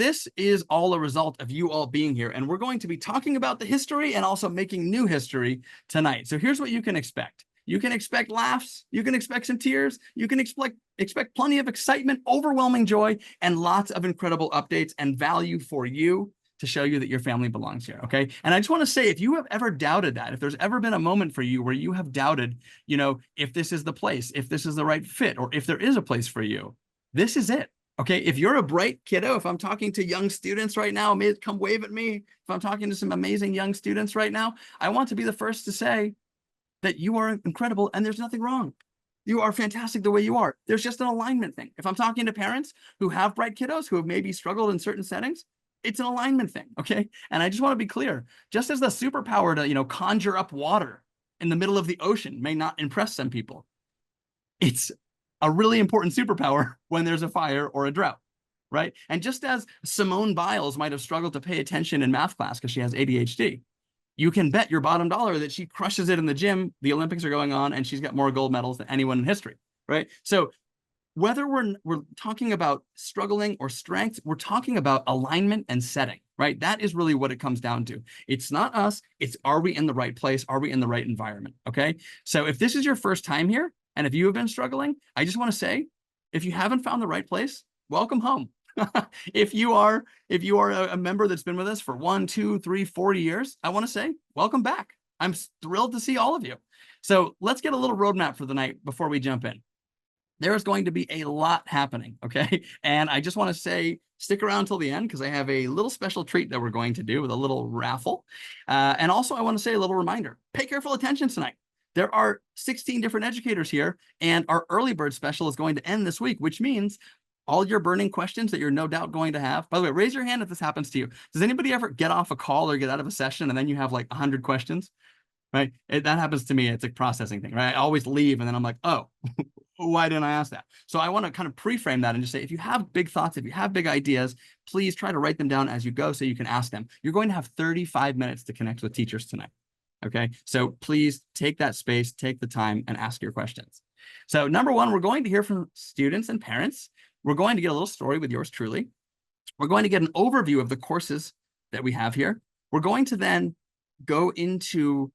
this is all a result of you all being here, and we're going to be talking about the history and also making new history tonight. So here's what you can expect. You can expect laughs, you can expect some tears, you can expect plenty of excitement, overwhelming joy, and lots of incredible updates and value for you to show you that your family belongs here, okay? And I just want to say, if you have ever doubted that, if there's ever been a moment for you where you have doubted, you know, if this is the place, if this is the right fit, or if there is a place for you, this is it. Okay, if you're a bright kiddo, if I'm talking to young students right now, come wave at me. If I'm talking to some amazing young students right now, I want to be the first to say that you are incredible and there's nothing wrong. You are fantastic the way you are. There's just an alignment thing. If I'm talking to parents who have bright kiddos who have maybe struggled in certain settings, it's an alignment thing, okay? And I just want to be clear, just as the superpower to, you know, conjure up water in the middle of the ocean may not impress some people, it's a really important superpower when there's a fire or a drought, right? And just as Simone Biles might have struggled to pay attention in math class because she has ADHD, you can bet your bottom dollar that she crushes it in the gym. The Olympics are going on and she's got more gold medals than anyone in history, right? So whether we're talking about struggling or strength, we're talking about alignment and setting, right? That is really what it comes down to. It's not us, it's are we in the right place? Are we in the right environment, okay? So if this is your first time here, and if you have been struggling, I just want to say, if you haven't found the right place, welcome home. If you are a member that's been with us for 1, 2, 3, 40 years, I want to say, welcome back. I'm thrilled to see all of you. So let's get a little roadmap for the night before we jump in. There's going to be a lot happening, okay? And I just want to say, stick around till the end because I have a little special treat that we're going to do with a little raffle. And also I want to say a little reminder, pay careful attention tonight. There are 16 different educators here, and our early bird special is going to end this week, which means all your burning questions that you're no doubt going to have. By the way, raise your hand if this happens to you. Does anybody ever get off a call or get out of a session and then you have like 100 questions, right? That happens to me. It's a processing thing, right? I always leave and then I'm like, oh, why didn't I ask that? So I want to kind of pre-frame that and just say, if you have big thoughts, if you have big ideas, please try to write them down as you go so you can ask them. You're going to have 35 minutes to connect with teachers tonight. Okay, so please take that space, take the time, and ask your questions. So number one, we're going to hear from students and parents. We're going to get a little story with yours truly. We're going to get an overview of the courses that we have here. We're going to then go into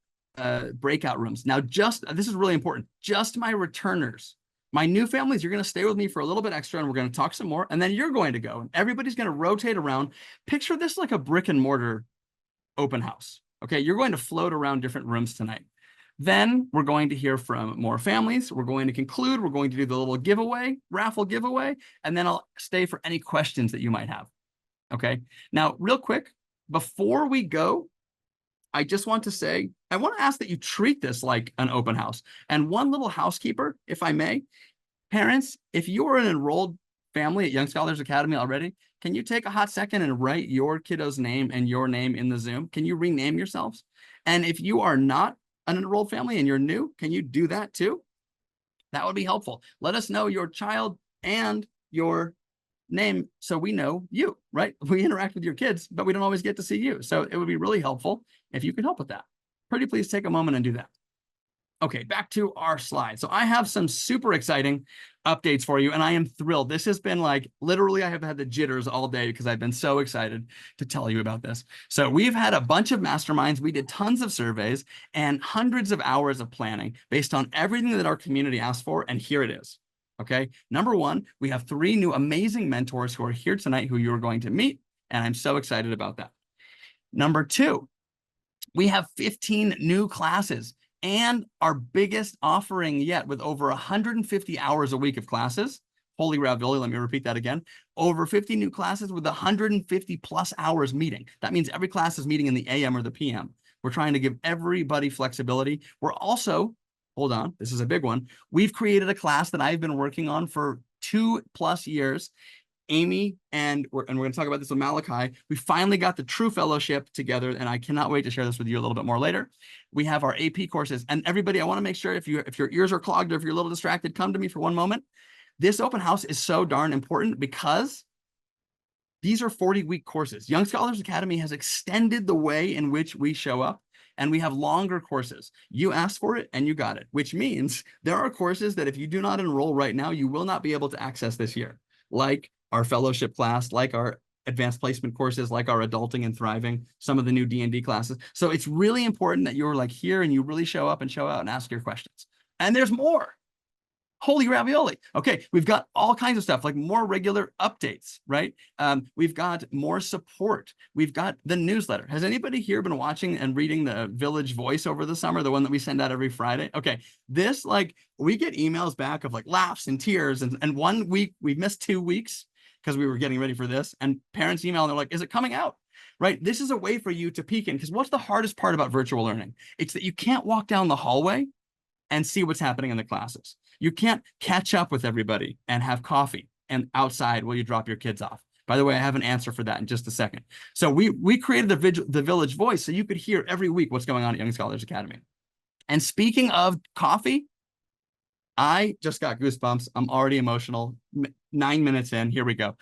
breakout rooms. Now, this is really important, just my returners. My new families, you're going to stay with me for a little bit extra, and we're going to talk some more, and then you're going to go, and everybody's going to rotate around. Picture this like a brick and mortar open house. Okay, you're going to float around different rooms tonight. Then we're going to hear from more families. We're going to conclude. We're going to do the little giveaway, raffle giveaway, and then I'll stay for any questions that you might have. Okay, now real quick, before we go, I just want to say, I want to ask that you treat this like an open house. And one little housekeeper, if I may, parents, if you are an enrolled family at Young Scholars Academy already, can you take a hot second and write your kiddo's name and your name in the Zoom? Can you rename yourselves? And if you are not an enrolled family and you're new, can you do that too? That would be helpful. Let us know your child and your name so we know you, right? We interact with your kids, but we don't always get to see you. So it would be really helpful if you could help with that. Pretty please take a moment and do that. Okay, back to our slide. So I have some super exciting updates for you, and I am thrilled. This has been like, literally, I have had the jitters all day because I've been so excited to tell you about this. So we've had a bunch of masterminds. We did tons of surveys and hundreds of hours of planning based on everything that our community asked for, and here it is. Okay, number one, we have 3 new amazing mentors who are here tonight who you're going to meet, and I'm so excited about that. Number 2, we have 15 new classes. And our biggest offering yet, with over 150 hours a week of classes. Holy ravioli, let me repeat that again. Over 50 new classes with 150 plus hours meeting. That means every class is meeting in the AM or the PM. We're trying to give everybody flexibility. We're also, hold on, this is a big one. We've created a class that I've been working on for 2+ years. Amy, and we're going to talk about this with Malachi. We finally got the True Fellowship together, and I cannot wait to share this with you a little bit more later. We have our AP courses, and everybody, I want to make sure if your ears are clogged or if you're a little distracted, come to me for one moment. This open house is so darn important because these are 40-week courses. Young Scholars Academy has extended the way in which we show up, and we have longer courses. You asked for it, and you got it, which means there are courses that if you do not enroll right now, you will not be able to access this year, like our fellowship class, like our advanced placement courses like our Adulting and Thriving, some of the new D&D classes. So it's really important that you're like here and you really show up and show out and ask your questions. And there's more. Holy ravioli. Okay, we've got all kinds of stuff, like more regular updates, right? We've got more support. We've got the newsletter. Has anybody here been watching and reading the Village Voice over the summer, the one that we send out every Friday? Okay, this, like, we get emails back of like laughs and tears. And 1 week, we missed 2 weeks because we were getting ready for this. And parents email and they're like, is it coming out? Right? This is a way for you to peek in, because what's the hardest part about virtual learning? It's that you can't walk down the hallway and see what's happening in the classes. You can't catch up with everybody and have coffee and outside while you drop your kids off. By the way, I have an answer for that in just a second. So we created the Village Voice so you could hear every week what's going on at Young Scholars Academy. And speaking of coffee, I just got goosebumps. I'm already emotional. 9 minutes in, here we go.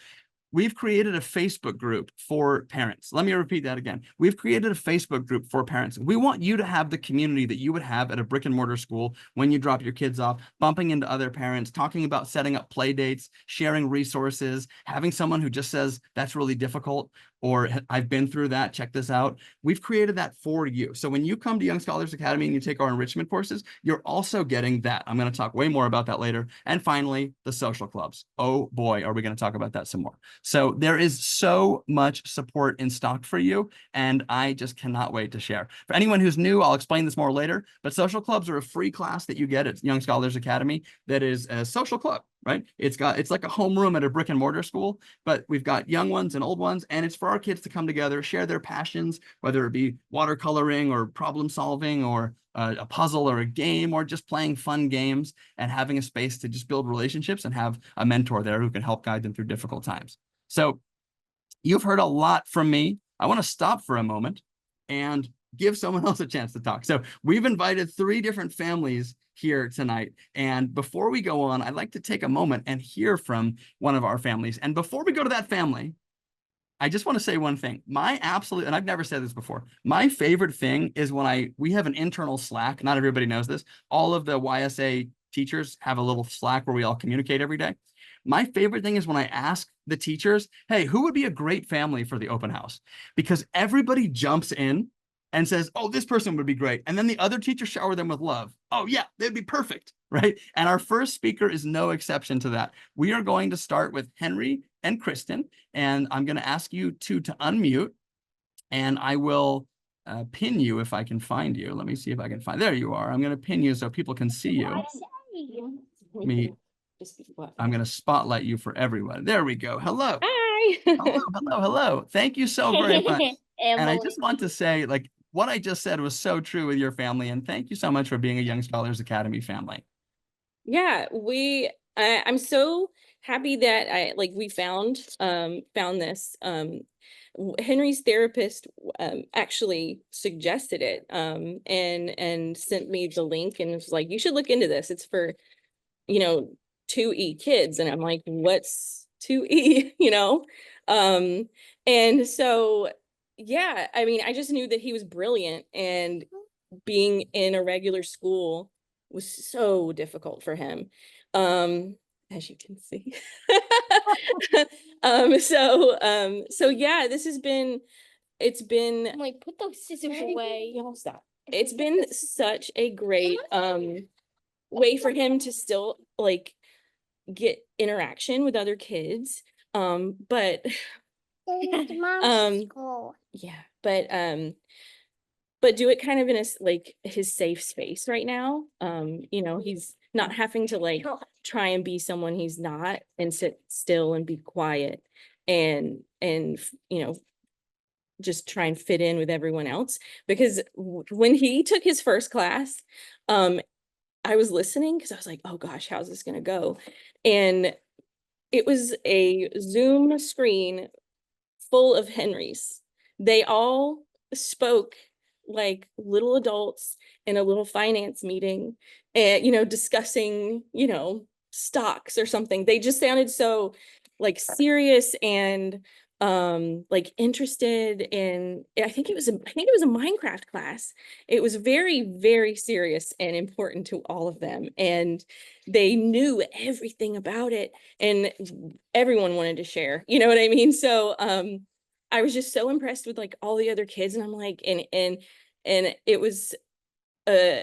We've created a Facebook group for parents. Let me repeat that again. We've created a Facebook group for parents. We want you to have the community that you would have at a brick and mortar school when you drop your kids off, bumping into other parents, talking about setting up play dates, sharing resources, having someone who just says, that's really difficult, or I've been through that, check this out. We've created that for you. So when you come to Young Scholars Academy and you take our enrichment courses, you're also getting that. I'm going to talk way more about that later. And finally, the social clubs. Oh boy, are we going to talk about that some more. So there is so much support in stock for you, and I just cannot wait to share. For anyone who's new, I'll explain this more later, but social clubs are a free class that you get at Young Scholars Academy that is a social club, right? It's like a homeroom at a brick and mortar school, but we've got young ones and old ones, and it's for our kids to come together, share their passions, whether it be watercoloring or problem solving or a puzzle or a game, or just playing fun games and having a space to just build relationships and have a mentor there who can help guide them through difficult times. So you've heard a lot from me. I want to stop for a moment and give someone else a chance to talk. So we've invited 3 different families here tonight. And before we go on, I'd like to take a moment and hear from one of our families. And before we go to that family, I just want to say one thing. My absolute, and I've never said this before, my favorite thing is when we have an internal Slack. Not everybody knows this. All of the YSA teachers have a little Slack where we all communicate every day. My favorite thing is when I ask the teachers, hey, who would be a great family for the open house? Because everybody jumps in and says, oh, this person would be great. And then the other teachers shower them with love. Oh yeah, they'd be perfect, right? And our first speaker is no exception to that. We are going to start with Henry and Kristen, and I'm going to ask you two to unmute, and I will pin you if I can find you. Let me see if I can find, there you are. I'm going to pin you so people can see you. I'm going to spotlight you for everyone. There we go. Hello. Hi. Hello. Thank you so very much. And I just want to say, like, what I just said was so true with your family. And thank you so much for being a Young Scholars Academy family. Yeah, I'm so happy that we found this. Henry's therapist actually suggested it and sent me the link and was like, you should look into this. It's for, 2E kids. And I'm like, what's 2E, And so, yeah, I mean, I just knew that he was brilliant, and being in a regular school was so difficult for him. As you can see. So yeah, it's been I'm like, put those scissors away. Y'all stop. It's been such a great way for him to still get interaction with other kids. But yeah, but do it kind of in his safe space right now. He's not having to try and be someone he's not, and sit still and be quiet and just try and fit in with everyone else. Because when he took his first class, I was listening because I was like, oh gosh, how's this gonna go? And it was a Zoom screen full of Henrys. They all spoke like little adults in a little finance meeting, and discussing stocks or something. They just sounded so serious and like interested in, I think it was a Minecraft class. It was very, very serious and important to all of them. And they knew everything about it and everyone wanted to share, you know what I mean? So I was just so impressed with like all the other kids, and I'm like, and it was uh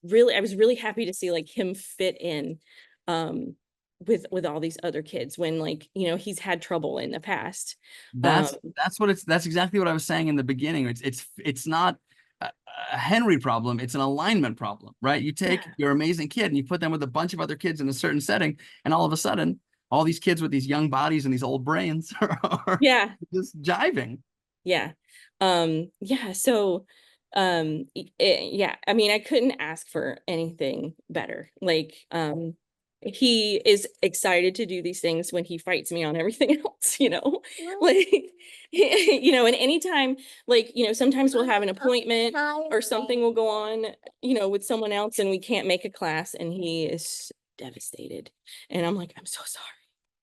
really, I was really happy to see like him fit in with all these other kids when, like, you know, he's had trouble in the past. That's that's exactly what I was saying in the beginning. It's not a Henry problem, it's an alignment problem, right? You take Yeah. your amazing kid and you put them with a bunch of other kids in a certain setting, and all of a sudden, all these kids with these young bodies and these old brains are Yeah. just jiving. Yeah. Yeah. So, yeah, I mean, I couldn't ask for anything better. Like, he is excited to do these things when he fights me on everything else, you know, like, you know, and anytime, like, you know, sometimes we'll have an appointment or something will go on, you know, with someone else and we can't make a class, and he is devastated. And I'm like, I'm so sorry.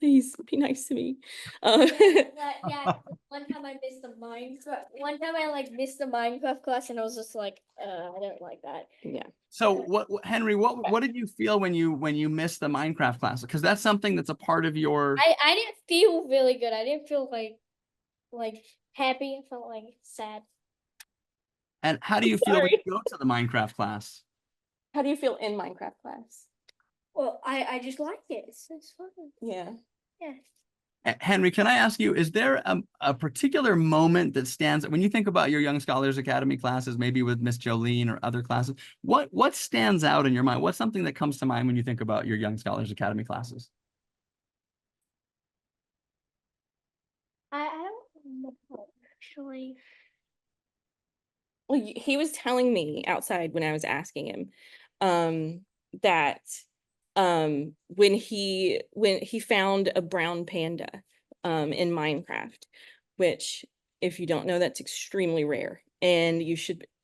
Please be nice to me. Yeah, one time I missed the Minecraft. One time I like missed the Minecraft class, and I was just like, I don't like that. Yeah. So Henry, what did you feel when you missed the Minecraft class? Because that's something that's a part of your. I didn't feel really good. I didn't feel like happy. I felt like sad. And how do you feel when Sorry. you go to the Minecraft class? How do you feel in Minecraft class? Well, I just like it. It's fun. Yeah. Yeah. Henry, can I ask you, is there a particular moment that stands when you think about your Young Scholars Academy classes, maybe with Miss Jolene or other classes? What stands out in your mind? What's something that comes to mind when you think about your Young Scholars Academy classes? I don't know actually. Well, he was telling me outside when I was asking him, that when he found a brown panda in Minecraft, which, if you don't know, that's extremely rare, and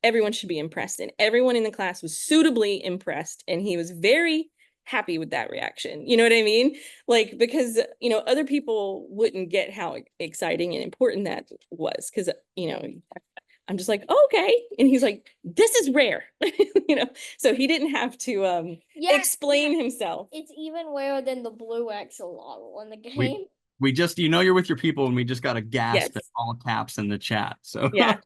everyone should be impressed, and everyone in the class was suitably impressed, and he was very happy with that reaction. You know what I mean? Like, because, you know, other people wouldn't get how exciting and important that was, because, you know, I'm just like, oh, okay. And he's like, this is rare, you know, so he didn't have to explain himself. It's even rarer than the blue axolotl in the We game. we just you're with your people, and we just got a Yes. gasp at all caps in the chat. So Yeah.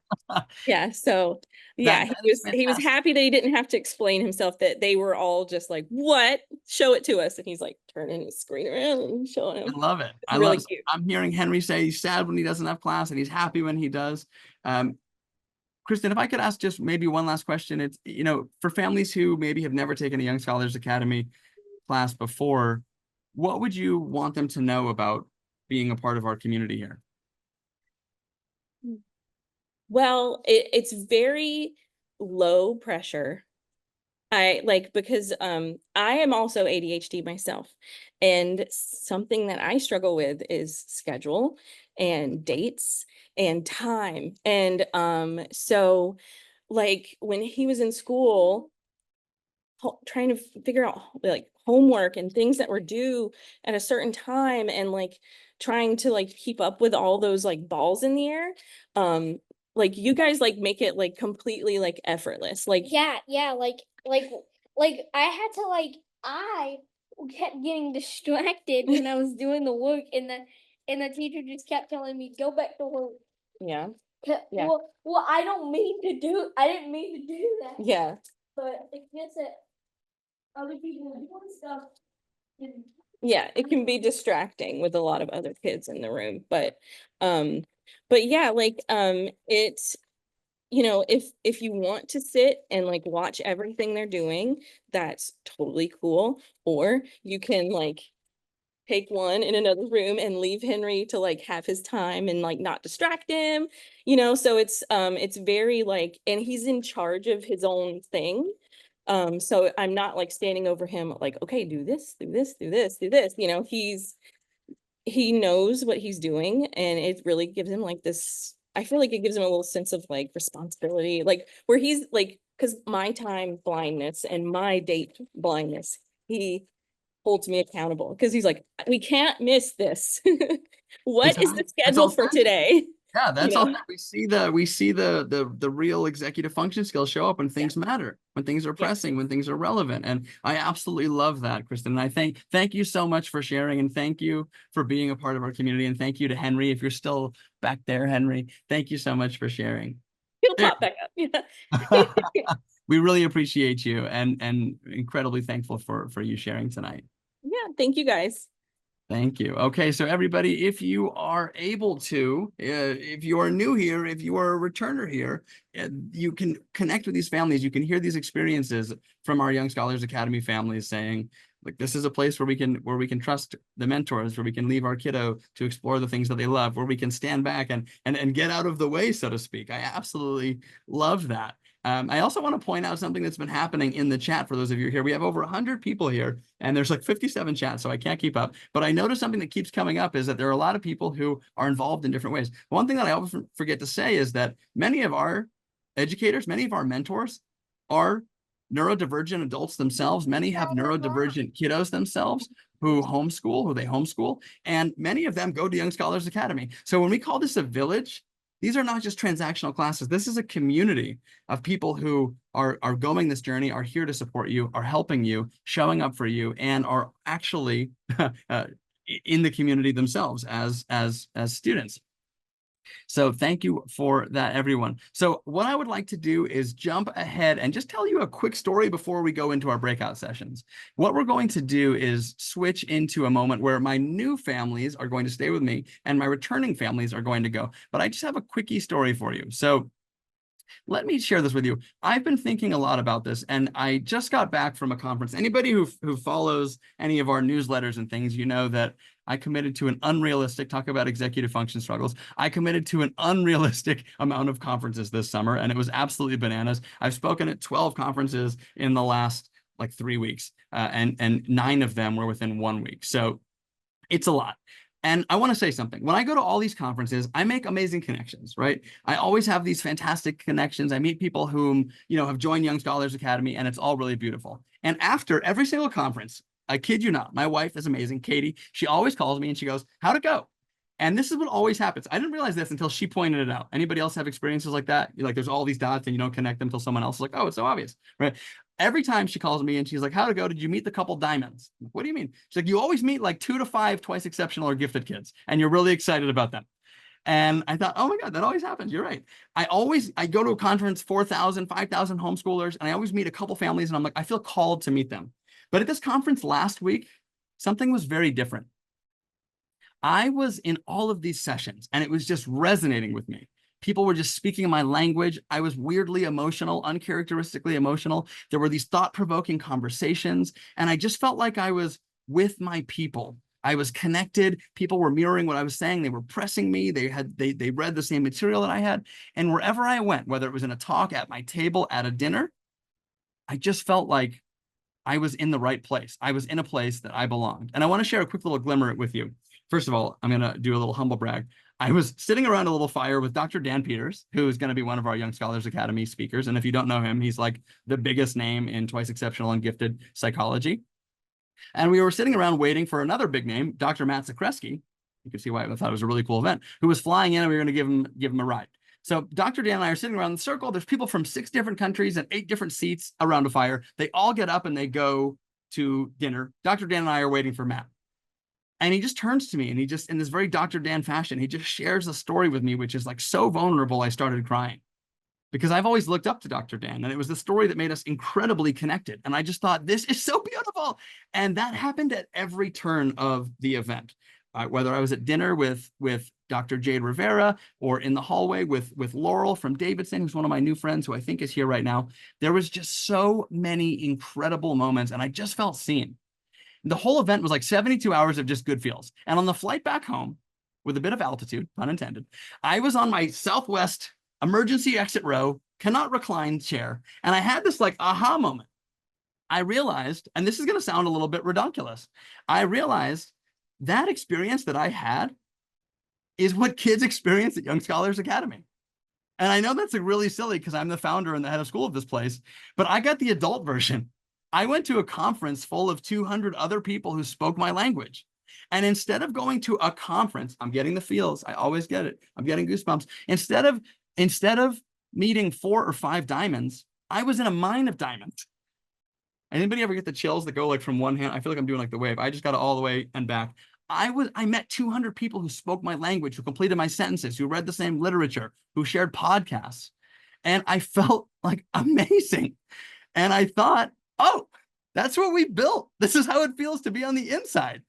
Yeah. So yeah, that is he was fantastic. happy that he didn't have to explain himself, that they were all just like, what? Show it to us. And he's like turning his screen around and showing him. I love it. It's really cute. I'm hearing Henry say he's sad when he doesn't have class and he's happy when he does. Kristen, if I could ask just maybe one last question, it's, you know, for families who maybe have never taken a Young Scholars Academy class before, what would you want them to know about being a part of our community here? Well, it's very low pressure. I like, because I am also ADHD myself, and something that I struggle with is schedule and dates and time. And so, like, when he was in school, trying to figure out like homework and things that were due at a certain time, and like trying to like keep up with all those like balls in the air, like you guys like make it like completely like effortless, like Yeah, like I had to I kept getting distracted when I was doing the work, and the teacher just kept telling me go back to work. yeah. Yeah. Well, I didn't mean to do that. Yeah. But I guess that other people were doing stuff. And Yeah, it can be distracting with a lot of other kids in the room, um but yeah, like it's, you know, if you want to sit and like watch everything they're doing, that's totally cool. Or you can like take one in another room and leave Henry to like have his time and like not distract him, you know. So it's very like, and he's in charge of his own thing. So I'm not like standing over him like, okay, do this, do this, do this, do this, you know. He knows what he's doing, and it really gives him like this, I feel like it gives him a little sense of like responsibility, like where he's like, because my time blindness and my date blindness, he holds me accountable because he's like, we can't miss this. It's What is the that's schedule for authentic. today? Yeah, You that's all. know? We see the real executive function skills show up when things matter, when things are Yeah. pressing, when things are relevant. And I absolutely love that, Kristen. And I thank you so much for sharing, and thank you for being a part of our community. And thank you to Henry, if you're still back there, Henry. Thank you so much for sharing. He'll There. pop back up. Yeah. We really appreciate you, and incredibly thankful for you sharing tonight. Yeah. Thank you guys. Thank you. Okay, so everybody, if you are able to, if you are new here, if you are a returner here, you can connect with these families. You can hear these experiences from our Young Scholars Academy families saying, like, this is a place where we can trust the mentors, where we can leave our kiddo to explore the things that they love, where we can stand back and get out of the way, so to speak. I absolutely love that. I also want to point out something that's been happening in the chat for those of you here. We have over 100 people here, and there's like 57 chats, so I can't keep up. But I noticed something that keeps coming up is that there are a lot of people who are involved in different ways. One thing that I always forget to say is that many of our educators, many of our mentors are neurodivergent adults themselves. Many have neurodivergent kiddos themselves who they homeschool, and many of them go to Young Scholars Academy. So when we call this a village, these are not just transactional classes. This is a community of people who are going this journey, are here to support you, are helping you, showing up for you, and are actually in the community themselves as students. So thank you for that, everyone. So what I would like to do is jump ahead and just tell you a quick story before we go into our breakout sessions. What we're going to do is switch into a moment where my new families are going to stay with me and my returning families are going to go. But I just have a quickie story for you. So let me share this with you. I've been thinking a lot about this, and I just got back from a conference. Anybody who follows any of our newsletters and things, you know that I committed to an unrealistic, talk about executive function struggles. I committed to an unrealistic amount of conferences this summer, and it was absolutely bananas. I've spoken at 12 conferences in the last like 3 weeks, and 9 of them were within 1 week. So it's a lot. And I want to say something. When I go to all these conferences, I make amazing connections, right? I always have these fantastic connections. I meet people whom, have joined Young Scholars Academy, and it's all really beautiful. And after every single conference, I kid you not, my wife is amazing, Katie. She always calls me and she goes, "How'd it go?" And this is what always happens. I didn't realize this until she pointed it out. Anybody else have experiences like that? Like, there's all these dots and you don't connect them until someone else is like, "Oh, it's so obvious," right? Every time she calls me and she's like, "How'd it go? Did you meet the couple diamonds?" I'm like, "What do you mean?" She's like, "You always meet like 2 to 5 twice exceptional or gifted kids, and you're really excited about them." And I thought, oh my God, that always happens. You're right. I go to a conference, 4,000, 5,000 homeschoolers, and I always meet a couple families, and I'm like, I feel called to meet them. But at this conference last week, something was very different. I was in all of these sessions, and it was just resonating with me. People were just speaking in my language. I was weirdly emotional, uncharacteristically emotional. There were these thought-provoking conversations, and I just felt like I was with my people. I was connected. People were mirroring what I was saying. They were pressing me. They read the same material that I had. And wherever I went, whether it was in a talk, at my table, at a dinner, I just felt like I was in the right place. I was in a place that I belonged. And I want to share a quick little glimmer with you. First of all, I'm going to do a little humble brag. I was sitting around a little fire with Dr. Dan Peters, who is going to be one of our Young Scholars Academy speakers. And if you don't know him, he's like the biggest name in twice exceptional and gifted psychology. And we were sitting around waiting for another big name, Dr. Matt Zakreski. You can see why I thought it was a really cool event, who was flying in, and we were going to give him a ride. So Dr. Dan and I are sitting around the circle. There's people from 6 different countries and 8 different seats around a fire. They all get up and they go to dinner. Dr. Dan and I are waiting for Matt. And he just turns to me, and he just, in this very Dr. Dan fashion, he just shares a story with me, which is like so vulnerable, I started crying. Because I've always looked up to Dr. Dan, and it was the story that made us incredibly connected. And I just thought, this is so beautiful. And that happened at every turn of the event. Whether I was at dinner with Dr. Jade Rivera, or in the hallway with Laurel from Davidson, who's one of my new friends who I think is here right now, there was just so many incredible moments, and I just felt seen. The whole event was like 72 hours of just good feels. And on the flight back home, with a bit of altitude, pun intended, I was on my Southwest emergency exit row, cannot recline chair, and I had this like aha moment. I realized, and this is going to sound a little bit redonkulous, I realized that experience that I had is what kids experience at Young Scholars Academy. And I know that's like really silly because I'm the founder and the head of school of this place, but I got the adult version. I went to a conference full of 200 other people who spoke my language. And instead of going to a conference, I'm getting the feels. I always get it. I'm getting goosebumps. Instead of meeting 4 or 5 diamonds, I was in a mine of diamonds. Anybody ever get the chills that go like from one hand? I feel like I'm doing like the wave. I just got it all the way and back. I met 200 people who spoke my language, who completed my sentences, who read the same literature, who shared podcasts. And I felt like amazing. And I thought, oh, that's what we built. This is how it feels to be on the inside.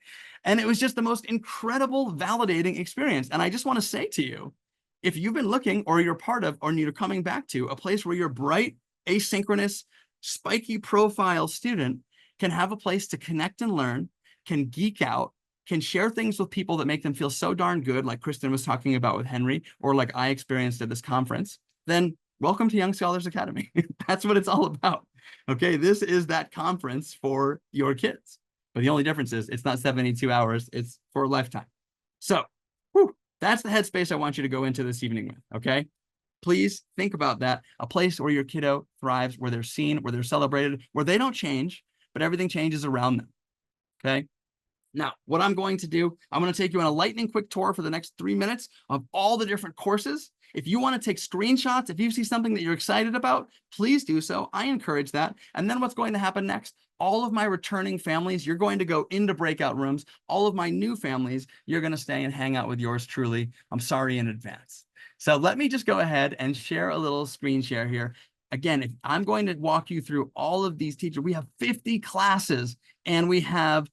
And it was just the most incredible, validating experience. And I just want to say to you, if you've been looking or you're part of or you're coming back to a place where you're bright, asynchronous, spiky profile student can have a place to connect and learn, can geek out, can share things with people that make them feel so darn good, like Kristen was talking about with Henry, or like I experienced at this conference, then welcome to Young Scholars Academy. That's what it's all about. Okay, this is that conference for your kids. But the only difference is it's not 72 hours, it's for a lifetime. So, that's the headspace I want you to go into this evening with, okay? Please think about that. A place where your kiddo thrives, where they're seen, where they're celebrated, where they don't change, but everything changes around them, okay? Now, what I'm going to do, I'm going to take you on a lightning quick tour for the next 3 minutes of all the different courses. If you want to take screenshots, if you see something that you're excited about, please do so. I encourage that. And then what's going to happen next? All of my returning families, you're going to go into breakout rooms. All of my new families, you're going to stay and hang out with yours truly. I'm sorry in advance. So let me just go ahead and share a little screen share here. Again, if I'm going to walk you through all of these teachers. We have 50 classes and we have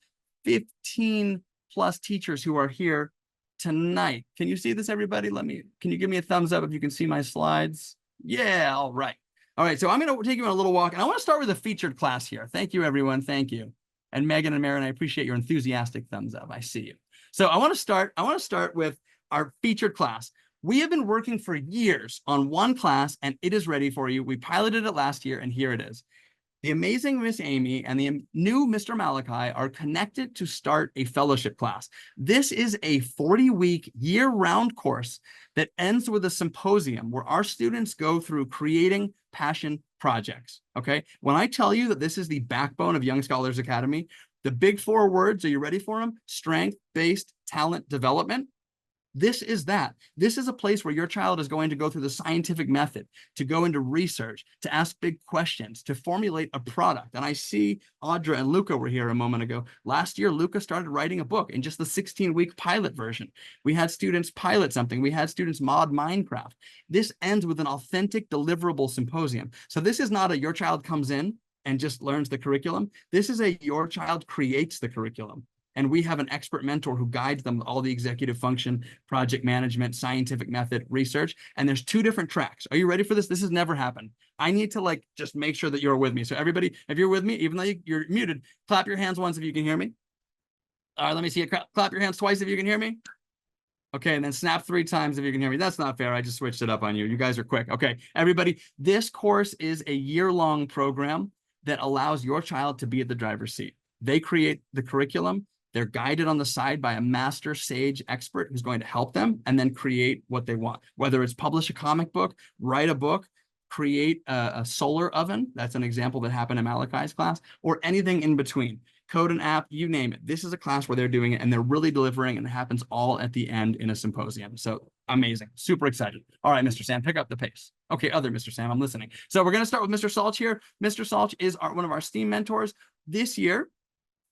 15 plus teachers who are here tonight. Can you see this, everybody? Can you give me a thumbs up if you can see my slides? Yeah, all right. All right, so I'm going to take you on a little walk, and I want to start with a featured class here. Thank you, everyone. Thank you. And Megan and Marin, I appreciate your enthusiastic thumbs up. I see you. So I want to start with our featured class. We have been working for years on one class, and it is ready for you. We piloted it last year, and here it is. The amazing Miss Amy and the new Mr. Malachi are connected to start a fellowship class. This is a 40-week year-round course that ends with a symposium where our students go through creating passion projects, okay? When I tell you that this is the backbone of Young Scholars Academy, the big 4 words, are you ready for them? Strength-based talent development. This is that. This is a place where your child is going to go through the scientific method, to go into research, to ask big questions, to formulate a product. And I see Audra and Luca were here a moment ago. Last year, Luca started writing a book in just the 16-week pilot version. We had students pilot something. We had students mod Minecraft. This ends with an authentic deliverable symposium. So this is not a your child comes in and just learns the curriculum. This is a your child creates the curriculum. And we have an expert mentor who guides them with all the executive function, project management, scientific method, research. And there's 2 different tracks. Are you ready for this? This has never happened. I need to just make sure that you're with me. So everybody, if you're with me, even though you're muted, clap your hands once if you can hear me. All right, let me see it. Clap your hands twice if you can hear me. Okay, and then snap 3 times if you can hear me. That's not fair. I just switched it up on you. You guys are quick. Okay, everybody, this course is a year-long program that allows your child to be at the driver's seat. They create the curriculum. They're guided on the side by a master sage expert who's going to help them and then create what they want. Whether it's publish a comic book, write a book, create a solar oven. That's an example that happened in Malachi's class, or anything in between. Code an app, you name it. This is a class where they're doing it and they're really delivering, and it happens all at the end in a symposium. So amazing. Super excited. All right, Mr. Sam, pick up the pace. Okay, other Mr. Sam, I'm listening. So we're going to start with Mr. Salch here. Mr. Salch is one of our STEAM mentors. This year,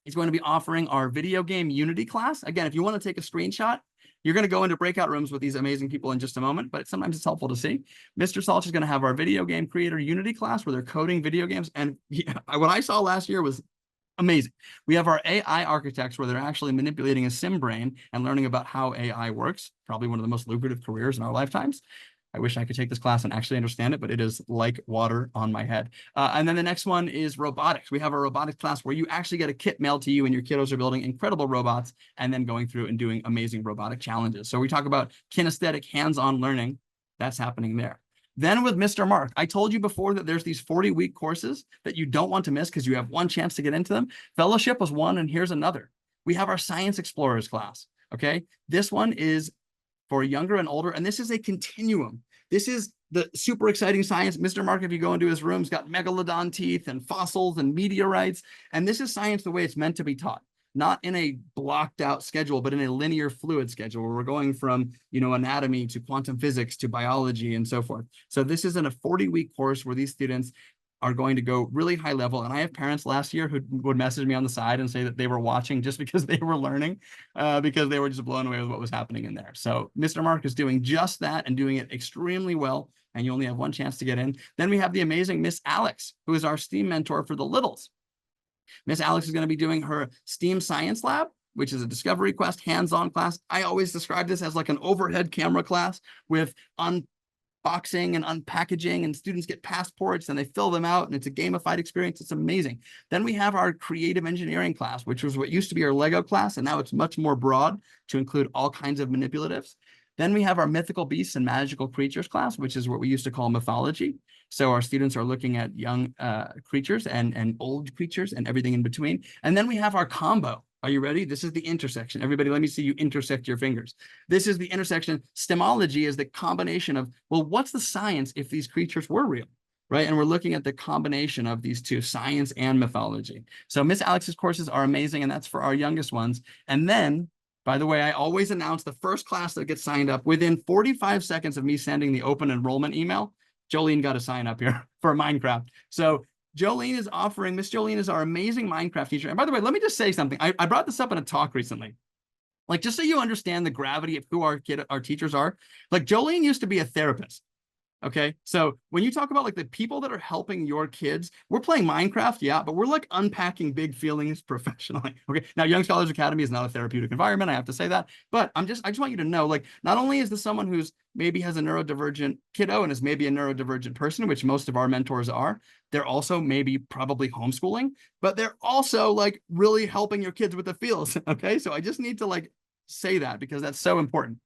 he's going to be offering our video game Unity class. Again, if you want to take a screenshot, you're going to go into breakout rooms with these amazing people in just a moment, but sometimes it's helpful to see. Mr. Salch is going to have our video game creator Unity class where they're coding video games. And what I saw last year was amazing. We have our AI architects where they're actually manipulating a sim brain and learning about how AI works. Probably one of the most lucrative careers in our lifetimes. I wish I could take this class and actually understand it, but it is like water on my head. And then the next one is robotics. We have a robotics class where you actually get a kit mailed to you and your kiddos are building incredible robots and then going through and doing amazing robotic challenges. So we talk about kinesthetic hands-on learning. That's happening there. Then with Mr. Mark, I told you before that there's these 40-week courses that you don't want to miss because you have one chance to get into them. Fellowship was one, and here's another. We have our Science Explorers class, okay? This one is for younger and older, and this is a continuum. This is the super exciting science. Mr. Mark, if you go into his room, has got megalodon teeth and fossils and meteorites. And this is science the way it's meant to be taught, not in a blocked out schedule, but in a linear fluid schedule where we're going from, anatomy to quantum physics to biology and so forth. So this isn't a 40-week course where these students are going to go really high level. And I have parents last year who would message me on the side and say that they were watching just because they were learning, because they were just blown away with what was happening in there. So Mr. Mark is doing just that and doing it extremely well. And you only have one chance to get in. Then we have the amazing Miss Alex, who is our STEAM mentor for the littles. Miss Alex is going to be doing her STEAM Science Lab, which is a Discovery Quest hands-on class. I always describe this as like an overhead camera class with unboxing and unpackaging, and students get passports and they fill them out, and it's a gamified experience. It's amazing. Then we have our creative engineering class, which was what used to be our Lego class, and now it's much more broad to include all kinds of manipulatives. Then we have our mythical beasts and magical creatures class, which is what we used to call mythology. So our students are looking at young creatures and old creatures and everything in between. And then we have our combo. Are you ready? This is the intersection. Everybody, let me see you intersect your fingers. This is the intersection. Stemology is the combination of, well, what's the science if these creatures were real, right? And we're looking at the combination of these two, science and mythology. So Miss Alex's courses are amazing, and that's for our youngest ones. And then, by the way, I always announce the first class that gets signed up within 45 seconds of me sending the open enrollment email. Jolene got to sign up here for Minecraft. So Jolene is offering, Miss Jolene is our amazing Minecraft teacher. And by the way, let me just say something. I brought this up in a talk recently. Like, just so you understand the gravity of who our teachers are, like Jolene used to be a therapist. Okay, so when you talk about like the people that are helping your kids, we're playing Minecraft, yeah, but we're like unpacking big feelings professionally. Okay, now Young Scholars Academy is not a therapeutic environment, I have to say that, but I just want you to know, like, not only is this someone who's maybe has a neurodivergent kiddo and is maybe a neurodivergent person, which most of our mentors are, they're also maybe probably homeschooling, but they're also like really helping your kids with the feels. Okay, so I just need to like say that because that's so important.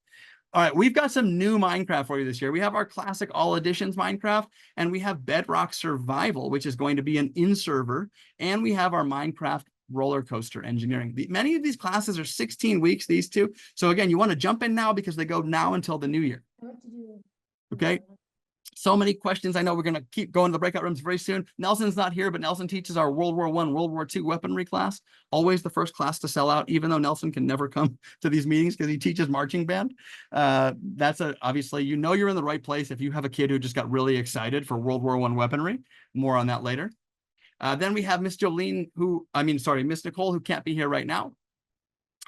All right, we've got some new Minecraft for you this year. We have our classic all editions Minecraft, and we have Bedrock Survival, which is going to be an in-server, and we have our Minecraft roller coaster engineering. Many of these classes are 16 weeks, these two. So again, you want to jump in now because they go now until the new year. Okay. So many questions. I know we're going to keep going to the breakout rooms very soon. Nelson's not here, but Nelson teaches our World War I, World War II weaponry class. Always the first class to sell out, even though Nelson can never come to these meetings because he teaches marching band. Obviously, you're in the right place if you have a kid who just got really excited for World War I weaponry. More on that later. Then we have Miss Jolene, Miss Nicole, who can't be here right now.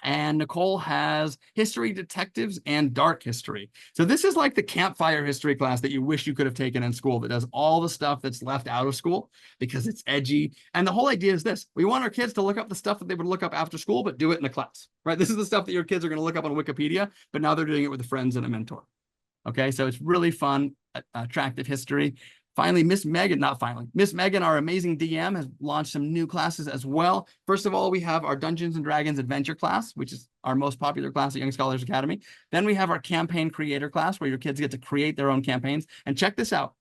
And Nicole has history, detectives, and dark history. So this is like the campfire history class that you wish you could have taken in school that does all the stuff that's left out of school because it's edgy. And the whole idea is this. We want our kids to look up the stuff that they would look up after school, but do it in the class, right? This is the stuff that your kids are going to look up on Wikipedia, but now they're doing it with friends and a mentor. Okay, so it's really fun, attractive history. Finally, Miss Megan, our amazing DM, has launched some new classes as well. First of all, we have our Dungeons and Dragons Adventure class, which is our most popular class at Young Scholars Academy. Then we have our Campaign Creator class, where your kids get to create their own campaigns. And check this out.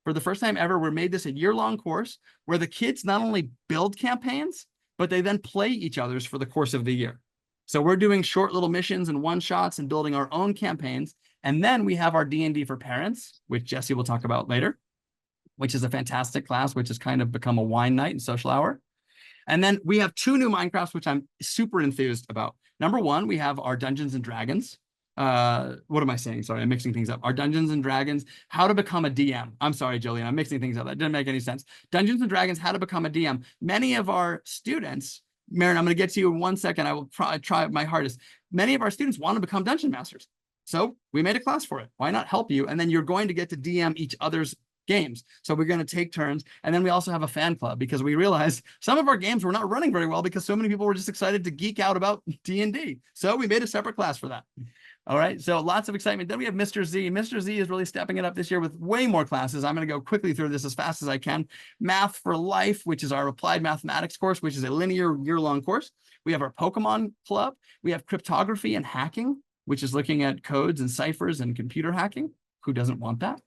For the first time ever, we made this a year-long course where the kids not only build campaigns, but they then play each other's for the course of the year. So we're doing short little missions and one-shots and building our own campaigns. And then we have our D&D for parents, which Jesse will talk about later, which is a fantastic class, which has kind of become a wine night and social hour. And then we have two new Minecrafts, which I'm super enthused about. Number one, we have our Dungeons and Dragons. What am I saying? Sorry, I'm mixing things up. Our Dungeons and Dragons, how to become a DM. I'm sorry, Jillian, I'm mixing things up. That didn't make any sense. Dungeons and Dragons, how to become a DM. Many of our students, Marin, I'm going to get to you in 1 second. I will try my hardest. Many of our students want to become Dungeon Masters. So we made a class for it. Why not help you? And then you're going to get to DM each other's games. So we're going to take turns. And then we also have a fan club because we realized some of our games were not running very well because so many people were just excited to geek out about D&D. So we made a separate class for that. All right. So lots of excitement. Then we have Mr. Z. Mr. Z is really stepping it up this year with way more classes. I'm going to go quickly through this as fast as I can. Math for Life, which is our applied mathematics course, which is a linear year-long course. We have our Pokemon Club. We have cryptography and hacking, which is looking at codes and ciphers and computer hacking. Who doesn't want that?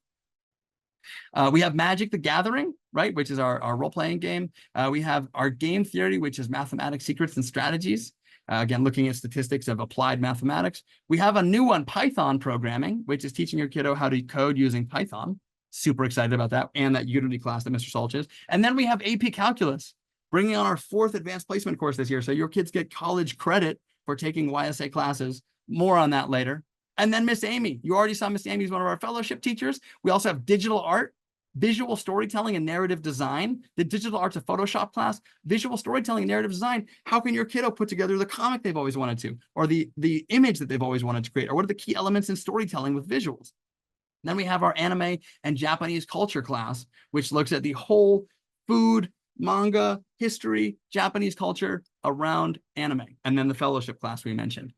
We have Magic the Gathering, right, which is our role-playing game. We have our game theory, which is mathematics, secrets, and strategies. Again, looking at statistics of applied mathematics. We have a new one, Python programming, which is teaching your kiddo how to code using Python. Super excited about that. And that Udemy class that Mr. Solch is. And then we have AP Calculus, bringing on our 4th advanced placement course this year. So your kids get college credit for taking YSA classes. More on that later. And then Miss Amy, you already saw Miss Amy is one of our fellowship teachers. We also have digital art, visual storytelling, and narrative design. The digital art's a Photoshop class, visual storytelling and narrative design. How can your kiddo put together the comic they've always wanted to, or the image that they've always wanted to create, or what are the key elements in storytelling with visuals? Then we have our anime and Japanese culture class, which looks at the whole food, manga, history, Japanese culture around anime. And then the fellowship class we mentioned.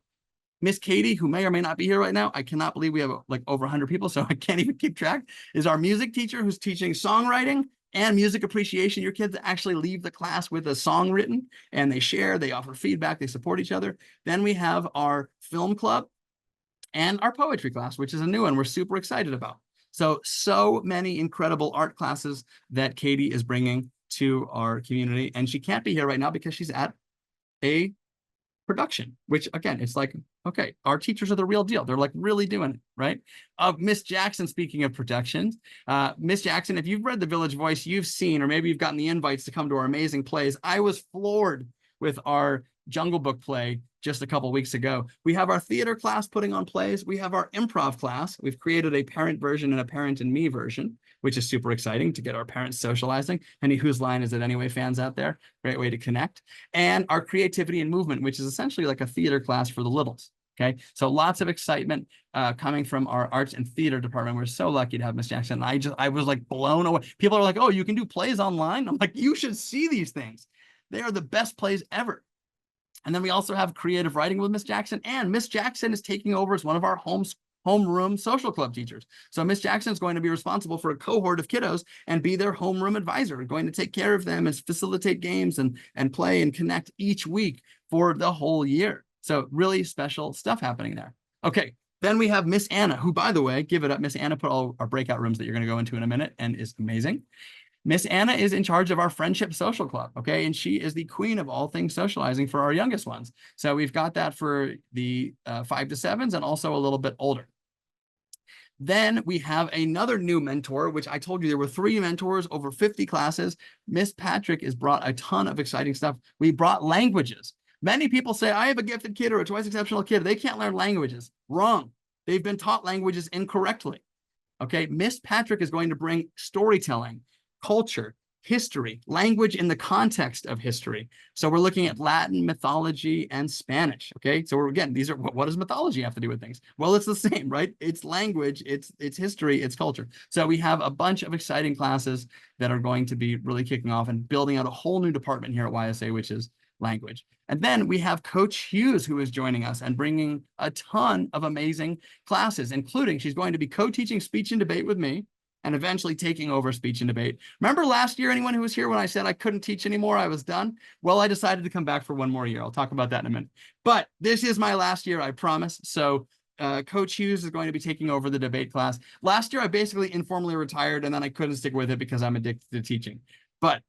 Miss Katie, who may or may not be here right now, I cannot believe we have like over 100 people, so I can't even keep track, is our music teacher who's teaching songwriting and music appreciation. Your kids actually leave the class with a song written, and they share, they offer feedback, they support each other. Then we have our film club and our poetry class, which is a new one we're super excited about. So many incredible art classes that Katie is bringing to our community, and she can't be here right now because she's at a production, which again, it's like, okay, our teachers are the real deal. They're like really doing it, right? Miss Jackson, speaking of productions, Miss Jackson, if you've read The Village Voice, you've seen, or maybe you've gotten the invites to come to our amazing plays. I was floored with our Jungle Book play just a couple weeks ago. We have our theater class putting on plays. We have our improv class. We've created a parent version and a parent and me version, which is super exciting to get our parents socializing. Any Whose Line Is It Anyway fans out there? Great way to connect. And our creativity and movement, which is essentially like a theater class for the littles. Okay, so lots of excitement coming from our arts and theater department. We're so lucky to have Miss Jackson. I was like blown away. People are like, oh, you can do plays online? I'm like, you should see these things. They are the best plays ever. And then we also have creative writing with Miss Jackson, and Miss Jackson is taking over as one of our homeroom social club teachers. So Miss Jackson is going to be responsible for a cohort of kiddos and be their homeroom advisor, going to take care of them and facilitate games and play and connect each week for the whole year. So really special stuff happening there. Okay, then we have Miss Anna, who, by the way, give it up. Miss Anna put all our breakout rooms that you're going to go into in a minute and is amazing. Miss Anna is in charge of our friendship social club, okay? And she is the queen of all things socializing for our youngest ones. So we've got that for the 5 to 7s and also a little bit older. Then we have another new mentor, which I told you there were 3 mentors, over 50 classes. Miss Patrick has brought a ton of exciting stuff. We brought languages. Many people say, I have a gifted kid or a twice exceptional kid. They can't learn languages. Wrong. They've been taught languages incorrectly, okay? Miss Patrick is going to bring storytelling, culture, history, language in the context of history. So we're looking at Latin, mythology, and Spanish, okay? So we're, again, these are, what does mythology have to do with things? Well, it's the same, right? It's language, it's history, it's culture. So we have a bunch of exciting classes that are going to be really kicking off and building out a whole new department here at YSA, which is language. And then we have Coach Hughes, who is joining us and bringing a ton of amazing classes, including she's going to be co-teaching speech and debate with me, and eventually taking over speech and debate. Remember last year, anyone who was here when I said I couldn't teach anymore, I was done? Well, I decided to come back for one more year. I'll talk about that in a minute. But this is my last year, I promise. So Coach Hughes is going to be taking over the debate class. Last year, I basically informally retired, and then I couldn't stick with it because I'm addicted to teaching. But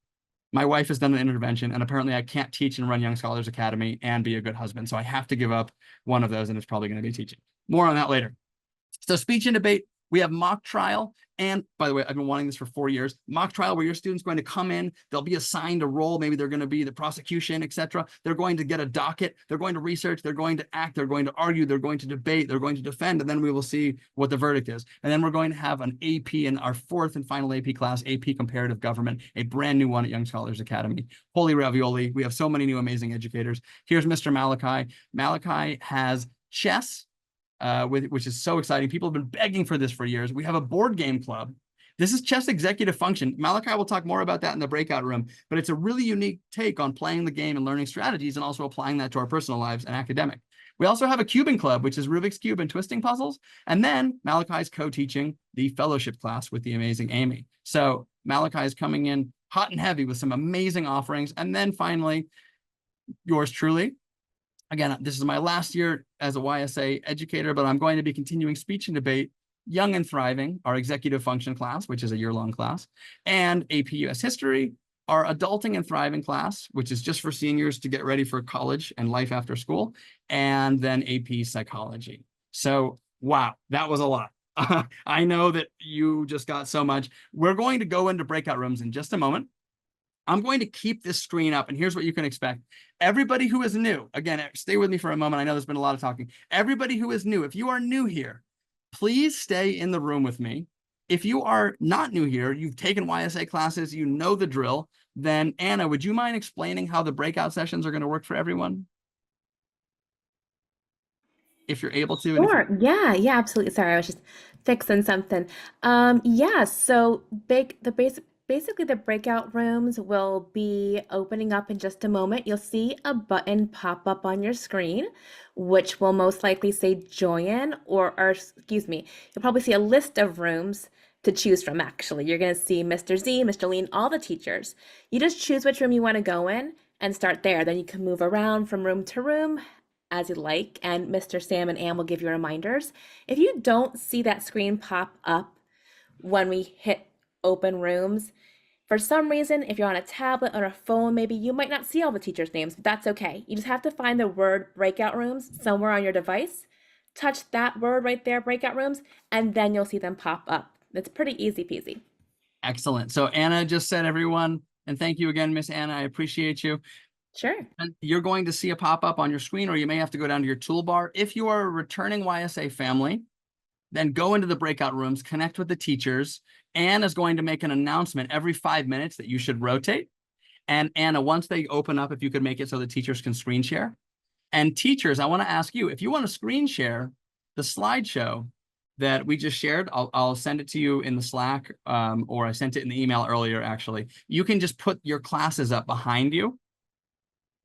my wife has done an intervention, and apparently I can't teach and run Young Scholars Academy and be a good husband. So I have to give up one of those, and it's probably going to be teaching. More on that later. So speech and debate, we have mock trial. And by the way, I've been wanting this for 4 years. Mock trial where your student's going to come in, they'll be assigned a role. Maybe they're going to be the prosecution, etc. They're going to get a docket. They're going to research. They're going to act. They're going to argue. They're going to debate. They're going to defend. And then we will see what the verdict is. And then we're going to have an AP in our 4th and final AP class, AP Comparative Government, a brand new one at Young Scholars Academy. Holy ravioli. We have so many new amazing educators. Here's Mr. Malachi. Malachi has chess, which is so exciting. People have been begging for this for years. We have a board game club. This is chess executive function. Malachi will talk more about that in the breakout room, but it's a really unique take on playing the game and learning strategies and also applying that to our personal lives and academic. We also have a cubing club, which is Rubik's Cube and twisting puzzles. And then Malachi's co-teaching the fellowship class with the amazing Amy. So Malachi is coming in hot and heavy with some amazing offerings. And then finally, yours truly. Again, this is my last year as a YSA educator, but I'm going to be continuing speech and debate, Young and Thriving, our executive function class, which is a year-long class, and AP US History, our Adulting and Thriving class, which is just for seniors to get ready for college and life after school, and then AP Psychology. So, wow, that was a lot. I know that you just got so much. We're going to go into breakout rooms in just a moment. I'm going to keep this screen up, and here's what you can expect. Everybody who is new, again, stay with me for a moment. I know there's been a lot of talking. Everybody who is new, if you are new here, please stay in the room with me. If you are not new here, you've taken YSA classes, you know the drill, then Anna, would you mind explaining how the breakout sessions are going to work for everyone? If you're able to. Sure. Yeah, absolutely. Sorry, I was just fixing something. Yeah, so basically the breakout rooms will be opening up in just a moment. You'll see a button pop up on your screen, which will most likely say join or excuse me, you'll probably see a list of rooms to choose from actually. You're gonna see Mr. Z, Mr. Lean, all the teachers. You just choose which room you want to go in and start there. Then you can move around from room to room as you like, and Mr. Sam and Ann will give you reminders. If you don't see that screen pop up when we hit open rooms, for some reason, if you're on a tablet or a phone, maybe you might not see all the teachers' names, but that's okay. You just have to find the word breakout rooms somewhere on your device, touch that word right there, breakout rooms, and then you'll see them pop up. It's pretty easy peasy. Excellent. So Anna just said everyone, and thank you again, Miss Anna. I appreciate you. Sure. And you're going to see a pop-up on your screen, or you may have to go down to your toolbar. If you are a returning YSA family, then go into the breakout rooms, connect with the teachers. Anne is going to make an announcement every 5 minutes that you should rotate. And Anna, once they open up, if you could make it so the teachers can screen share. And teachers, I want to ask you, if you want to screen share the slideshow that we just shared, I'll send it to you in the Slack, or I sent it in the email earlier, actually. You can just put your classes up behind you,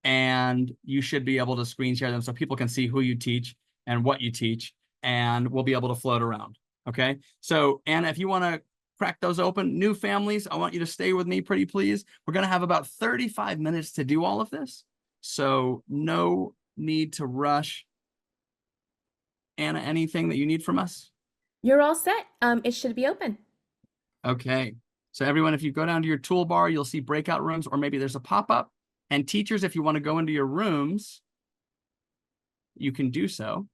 and you should be able to screen share them so people can see who you teach and what you teach, and we'll be able to float around. Okay. So Anna, if you want to crack those open, new families, I want you to stay with me, pretty please. We're going to have about 35 minutes to do all of this. So no need to rush. Anna, anything that you need from us? You're all set. It should be open. Okay. So everyone, if you go down to your toolbar, you'll see breakout rooms, or maybe there's a pop-up. And teachers, if you want to go into your rooms, you can do so.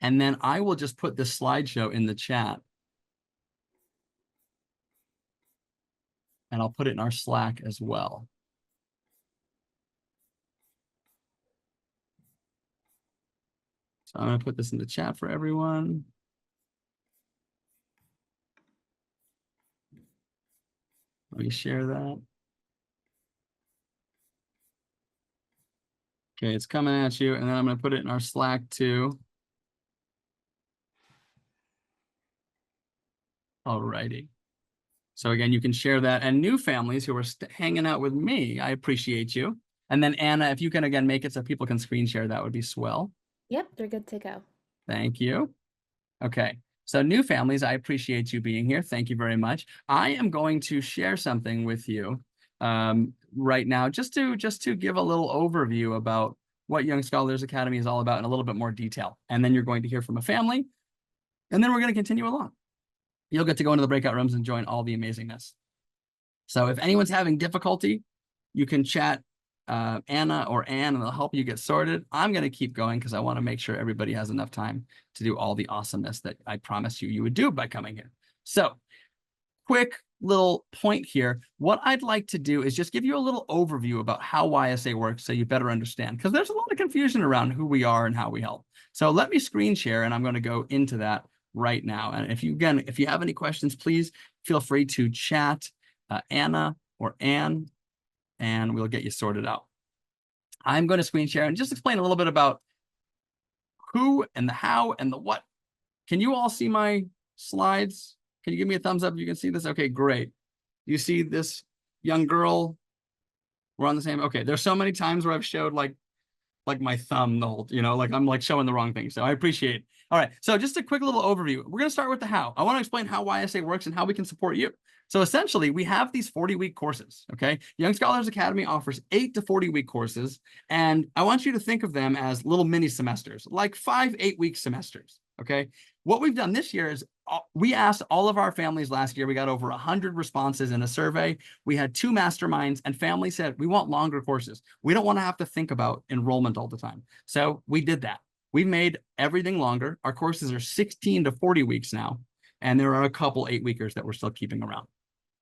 And then I will just put this slideshow in the chat. And I'll put it in our Slack as well. So I'm going to put this in the chat for everyone. Let me share that. Okay, it's coming at you, and then I'm going to put it in our Slack too. All righty. So again, you can share that. And new families who are hanging out with me, I appreciate you. And then Anna, if you can again make it so people can screen share, that would be swell. Yep, they're good to go. Thank you. Okay. So new families, I appreciate you being here. Thank you very much. I am going to share something with you right now, just to give a little overview about what Young Scholars Academy is all about in a little bit more detail. And then you're going to hear from a family, and then we're going to continue along. You'll get to go into the breakout rooms and join all the amazingness. So if anyone's having difficulty, you can chat Anna or Ann, and they'll help you get sorted. I'm going to keep going because I want to make sure everybody has enough time to do all the awesomeness that I promised you would do by coming here. So quick little point here. What I'd like to do is just give you a little overview about how YSA works so you better understand, because there's a lot of confusion around who we are and how we help. So let me screen share, and I'm going to go into that right now. And if you have any questions, please feel free to chat Anna or Ann, and we'll get you sorted out. I'm going to screen share and just explain a little bit about who and the how and the what. Can you all see my slides? Can you give me a thumbs up if you can see this? Okay, great. You see this young girl? We're on the same. Okay, there's so many times where I've showed like my thumb the whole, like I'm like showing the wrong thing. So I appreciate it. All right, so just a quick little overview. We're going to start with the how. I want to explain how YSA works and how we can support you. So essentially, we have these 40-week courses, okay? Young Scholars Academy offers 8 to 40-week courses, and I want you to think of them as little mini semesters, like 5 8-week semesters. Okay. What we've done this year is we asked all of our families last year. We got over 100 responses in a survey. We had 2 masterminds, and families said, we want longer courses. We don't want to have to think about enrollment all the time. So we did that. We made everything longer. Our courses are 16 to 40 weeks now, and there are a couple 8-weekers that we're still keeping around.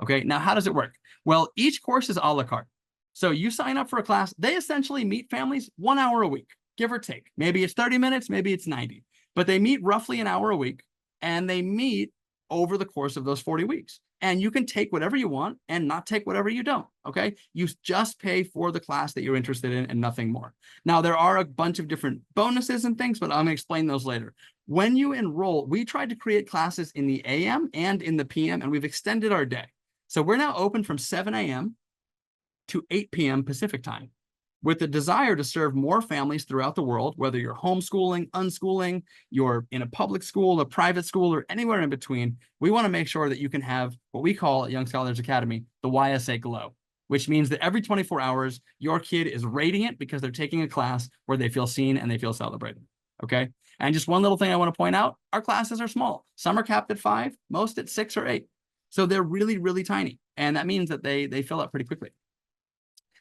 Okay. Now, how does it work? Well, each course is a la carte. So you sign up for a class. They essentially meet families 1 hour a week, give or take. Maybe it's 30 minutes, maybe it's 90. But they meet roughly an hour a week, and they meet over the course of those 40 weeks. And you can take whatever you want and not take whatever you don't, okay? You just pay for the class that you're interested in and nothing more. Now, there are a bunch of different bonuses and things, but I'm gonna explain those later. When you enroll, we tried to create classes in the AM and in the PM, and we've extended our day. So we're now open from 7 a.m. to 8 p.m. Pacific time, with the desire to serve more families throughout the world, whether you're homeschooling, unschooling, you're in a public school, a private school, or anywhere in between. We want to make sure that you can have what we call at Young Scholars Academy, the YSA glow, which means that every 24 hours, your kid is radiant because they're taking a class where they feel seen and they feel celebrated, okay? And just one little thing I want to point out, our classes are small. Some are capped at 5, most at 6 or 8. So they're really, really tiny. And that means that they fill up pretty quickly.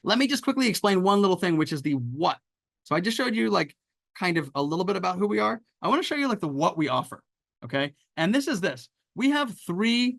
Let me just quickly explain one little thing, which is the what. So I just showed you like kind of a little bit about who we are. I want to show you like the what we offer, okay? And this is this. We have 3,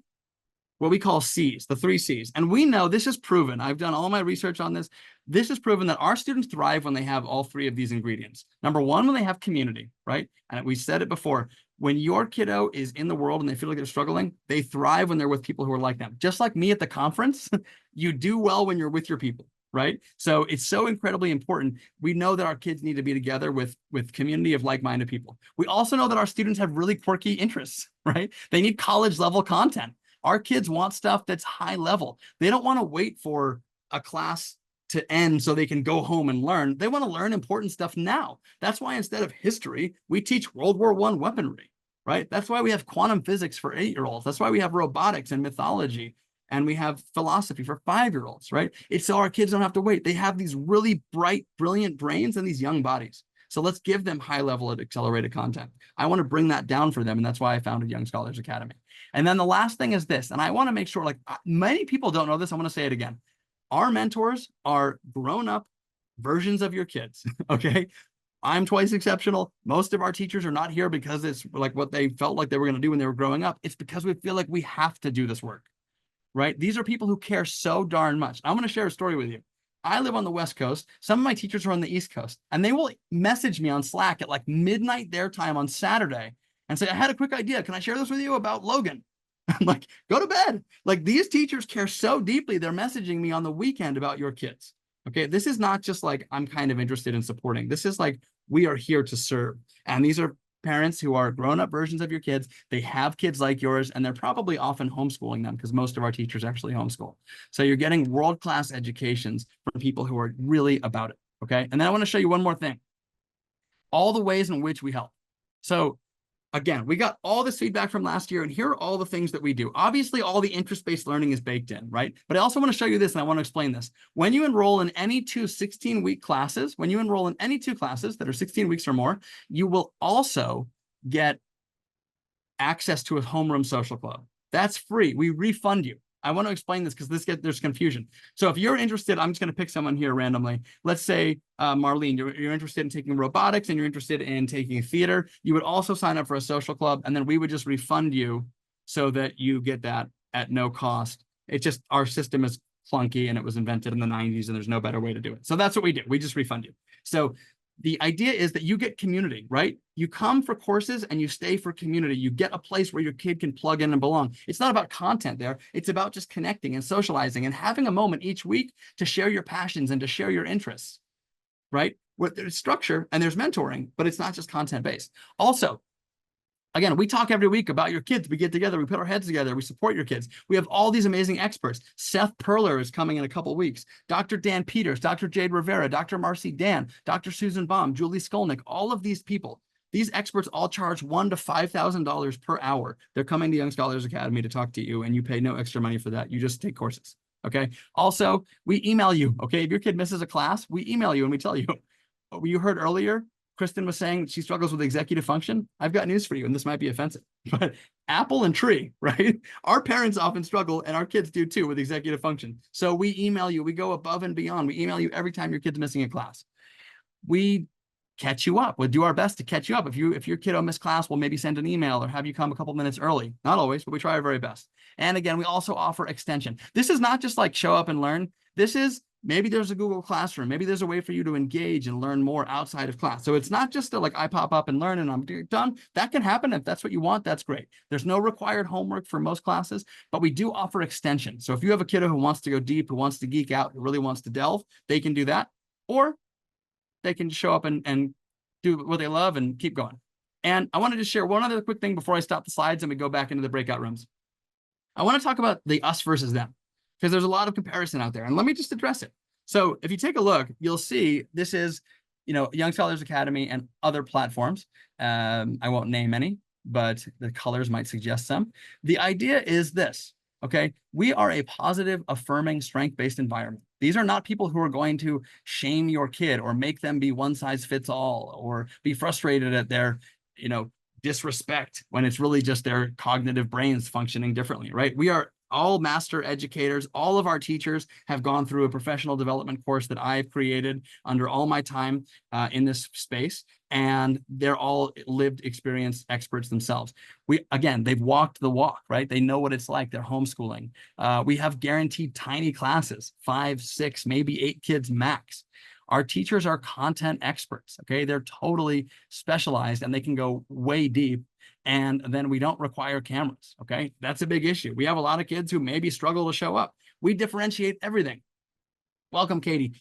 what we call C's, the 3 C's. And we know this is proven. I've done all my research on this. This is proven that our students thrive when they have all 3 of these ingredients. Number 1, when they have community, right? And we said it before, when your kiddo is in the world and they feel like they're struggling, they thrive when they're with people who are like them. Just like me at the conference, you do well when you're with your people. Right? So it's so incredibly important. We know that our kids need to be together with community of like-minded people. We also know that our students have really quirky interests, right? They need college level content. Our kids want stuff that's high level. They don't want to wait for a class to end so they can go home and learn. They want to learn important stuff now. That's why instead of history, we teach World War I weaponry, right? That's why we have quantum physics for 8-year-olds. That's why we have robotics and mythology. And we have philosophy for 5-year-olds, right? It's so our kids don't have to wait. They have these really bright, brilliant brains and these young bodies. So let's give them high level of accelerated content. I want to bring that down for them. And that's why I founded Young Scholars Academy. And then the last thing is this, and I want to make sure, like many people don't know this. I want to say it again. Our mentors are grown-up versions of your kids, okay? I'm twice exceptional. Most of our teachers are not here because it's like what they felt like they were going to do when they were growing up. It's because we feel like we have to do this work. Right? These are people who care so darn much. I'm going to share a story with you. I live on the West Coast. Some of my teachers are on the East Coast, and they will message me on Slack at like midnight their time on Saturday and say, I had a quick idea. Can I share this with you about Logan? I'm like, go to bed. Like these teachers care so deeply. They're messaging me on the weekend about your kids. Okay. This is not just like, I'm kind of interested in supporting. This is like, we are here to serve. And these are parents who are grown-up versions of your kids. They have kids like yours, and they're probably often homeschooling them because most of our teachers actually homeschool. So you're getting world-class educations from people who are really about it, okay? And then I want to show you one more thing. All the ways in which we help. So again, we got all this feedback from last year, and here are all the things that we do. Obviously, all the interest-based learning is baked in, right? But I also want to show you this, and I want to explain this. When you enroll in any 2 16-week classes, when you enroll in any 2 classes that are 16 weeks or more, you will also get access to a homeroom social club. That's free. We refund you. I want to explain this because there's confusion. So if you're interested, I'm just going to pick someone here randomly. Let's say Marlene, you're interested in taking robotics and you're interested in taking theater. You would also sign up for a social club, and then we would just refund you so that you get that at no cost. It's just our system is clunky and it was invented in the 90s and there's no better way to do it. So that's what we do. We just refund you. So the idea is that you get community, right? You come for courses and you stay for community. You get a place where your kid can plug in and belong. It's not about content there. It's about just connecting and socializing and having a moment each week to share your passions and to share your interests, right? There's structure and there's mentoring, but it's not just content-based. Also, again, we talk every week about your kids. We get together, we put our heads together, we support your kids. We have all these amazing experts. Seth Perler is coming in a couple of weeks. Dr. Dan Peters, Dr. Jade Rivera, Dr. Marcy Dan, Dr. Susan Baum, Julie Skolnick, all of these people. These experts all charge $1,000 to $5,000 per hour. They're coming to Young Scholars Academy to talk to you, and you pay no extra money for that. You just take courses, okay? Also, we email you, okay? If your kid misses a class, we email you and we tell you. You heard earlier, Kristen was saying she struggles with executive function. I've got news for you, and this might be offensive, but apple and tree, right? Our parents often struggle, and our kids do too, with executive function. So we email you, we go above and beyond. We email you every time your kid's missing a class. We catch you up. We'll do our best to catch you up. If your kiddo missed class, we'll maybe send an email or have you come a couple minutes early. Not always, but we try our very best. And again, we also offer extension. This is not just like show up and learn. This is maybe there's a Google Classroom. Maybe there's a way for you to engage and learn more outside of class. So it's not just a, like I pop up and learn and I'm done. That can happen. If that's what you want, that's great. There's no required homework for most classes, but we do offer extension. So if you have a kiddo who wants to go deep, who wants to geek out, who really wants to delve, they can do that. Or they can show up and do what they love and keep going. And I wanted to share one other quick thing before I stop the slides and we go back into the breakout rooms. I want to talk about the us versus them, because there's a lot of comparison out there. And let me just address it. So if you take a look, you'll see this is, Young Scholars Academy and other platforms. I won't name any, but the colors might suggest some. The idea is this. Okay, we are a positive, affirming, strength-based environment. These are not people who are going to shame your kid or make them be one size fits all or be frustrated at their, disrespect when it's really just their cognitive brains functioning differently, right? We are all master educators. All of our teachers have gone through a professional development course that I've created under all my time in this space. And they're all lived experience experts themselves. They've walked the walk, right? They know what it's like. They're homeschooling. We have guaranteed tiny classes, 5, 6, maybe 8 kids max. Our teachers are content experts, okay? They're totally specialized and they can go way deep. And then we don't require cameras, okay? That's a big issue. We have a lot of kids who maybe struggle to show up. We differentiate everything. Welcome, Katie.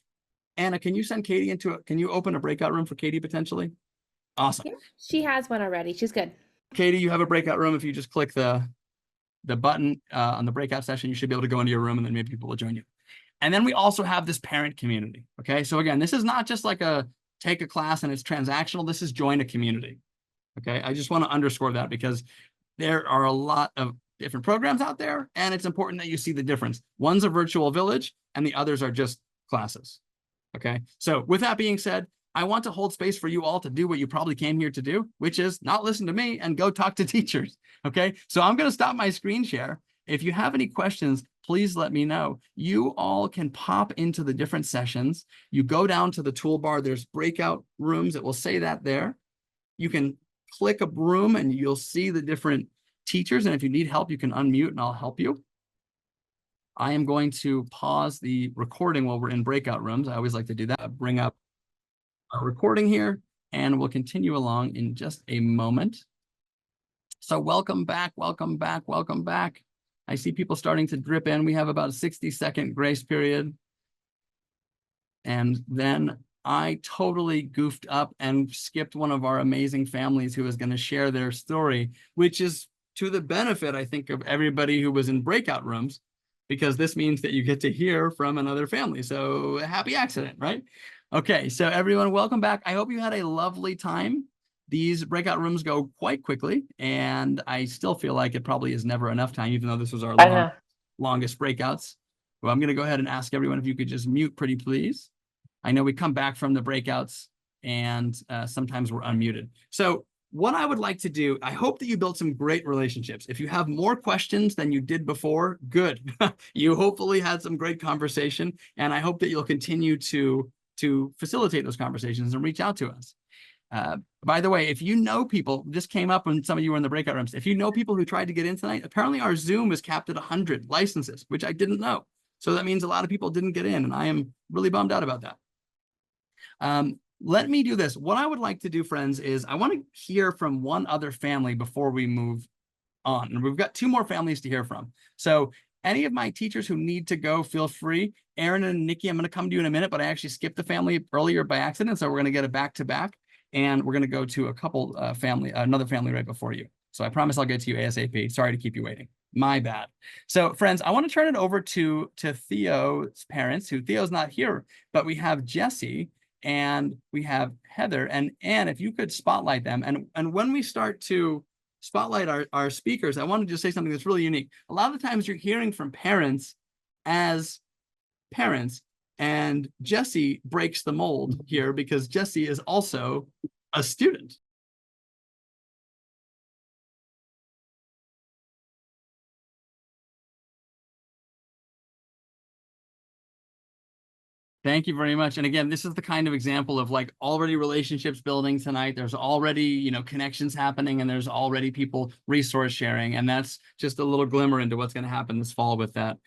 Anna, can you send Katie can you open a breakout room for Katie potentially? Awesome. Yeah, she has one already. She's good. Katie, you have a breakout room. If you just click the button on the breakout session, you should be able to go into your room and then maybe people will join you. And then we also have this parent community, okay? So again, this is not just like take a class and it's transactional. This is join a community, okay? I just want to underscore that because there are a lot of different programs out there and it's important that you see the difference. One's a virtual village and the others are just classes, okay? So with that being said, I want to hold space for you all to do what you probably came here to do, which is not listen to me and go talk to teachers, okay? So I'm going to stop my screen share. If you have any questions, please let me know. You all can pop into the different sessions. You go down to the toolbar. There's breakout rooms. It will say that there. You can click a room and you'll see the different teachers. And if you need help, you can unmute and I'll help you. I am going to pause the recording while we're in breakout rooms. I always like to do that. Bring up our recording here and we'll continue along in just a moment. So welcome back, welcome back, welcome back. I see people starting to drip in. We have about a 60-second grace period. And then I totally goofed up and skipped one of our amazing families who was going to share their story, which is to the benefit, I think, of everybody who was in breakout rooms, because this means that you get to hear from another family. So a happy accident, right? Okay, so everyone, welcome back. I hope you had a lovely time. These breakout rooms go quite quickly, and I still feel like it probably is never enough time, even though this was our longest breakouts. Well, I'm going to go ahead and ask everyone if you could just mute pretty please. I know we come back from the breakouts, and sometimes we're unmuted. So what I would like to do, I hope that you built some great relationships. If you have more questions than you did before, good. You hopefully had some great conversation, and I hope that you'll continue to facilitate those conversations and reach out to us. By the way, if you know people, this came up when some of you were in the breakout rooms. If you know people who tried to get in tonight, apparently our Zoom is capped at 100 licenses, which I didn't know. So that means a lot of people didn't get in, and I am really bummed out about that. Let me do this. What I would like to do, friends, is I want to hear from one other family before we move on. And we've got 2 more families to hear from. So any of my teachers who need to go, feel free. Aaron and Nikki, I'm going to come to you in a minute, but I actually skipped the family earlier by accident. So we're going to get a back-to-back. And we're going to go to a couple another family right before you. So I promise I'll get to you ASAP. Sorry to keep you waiting. My bad. So friends, I want to turn it over to Theo's parents, who Theo's not here, but we have Jesse and we have Heather and Anne, if you could spotlight them. And when we start to spotlight our speakers, I wanted to say something that's really unique. A lot of the times you're hearing from parents as parents, and Jesse breaks the mold here because Jesse is also a student. Thank you very much. And again, this is the kind of example of like already relationships building tonight. There's already, you know, connections happening, and there's already people resource sharing. And that's just a little glimmer into what's going to happen this fall with that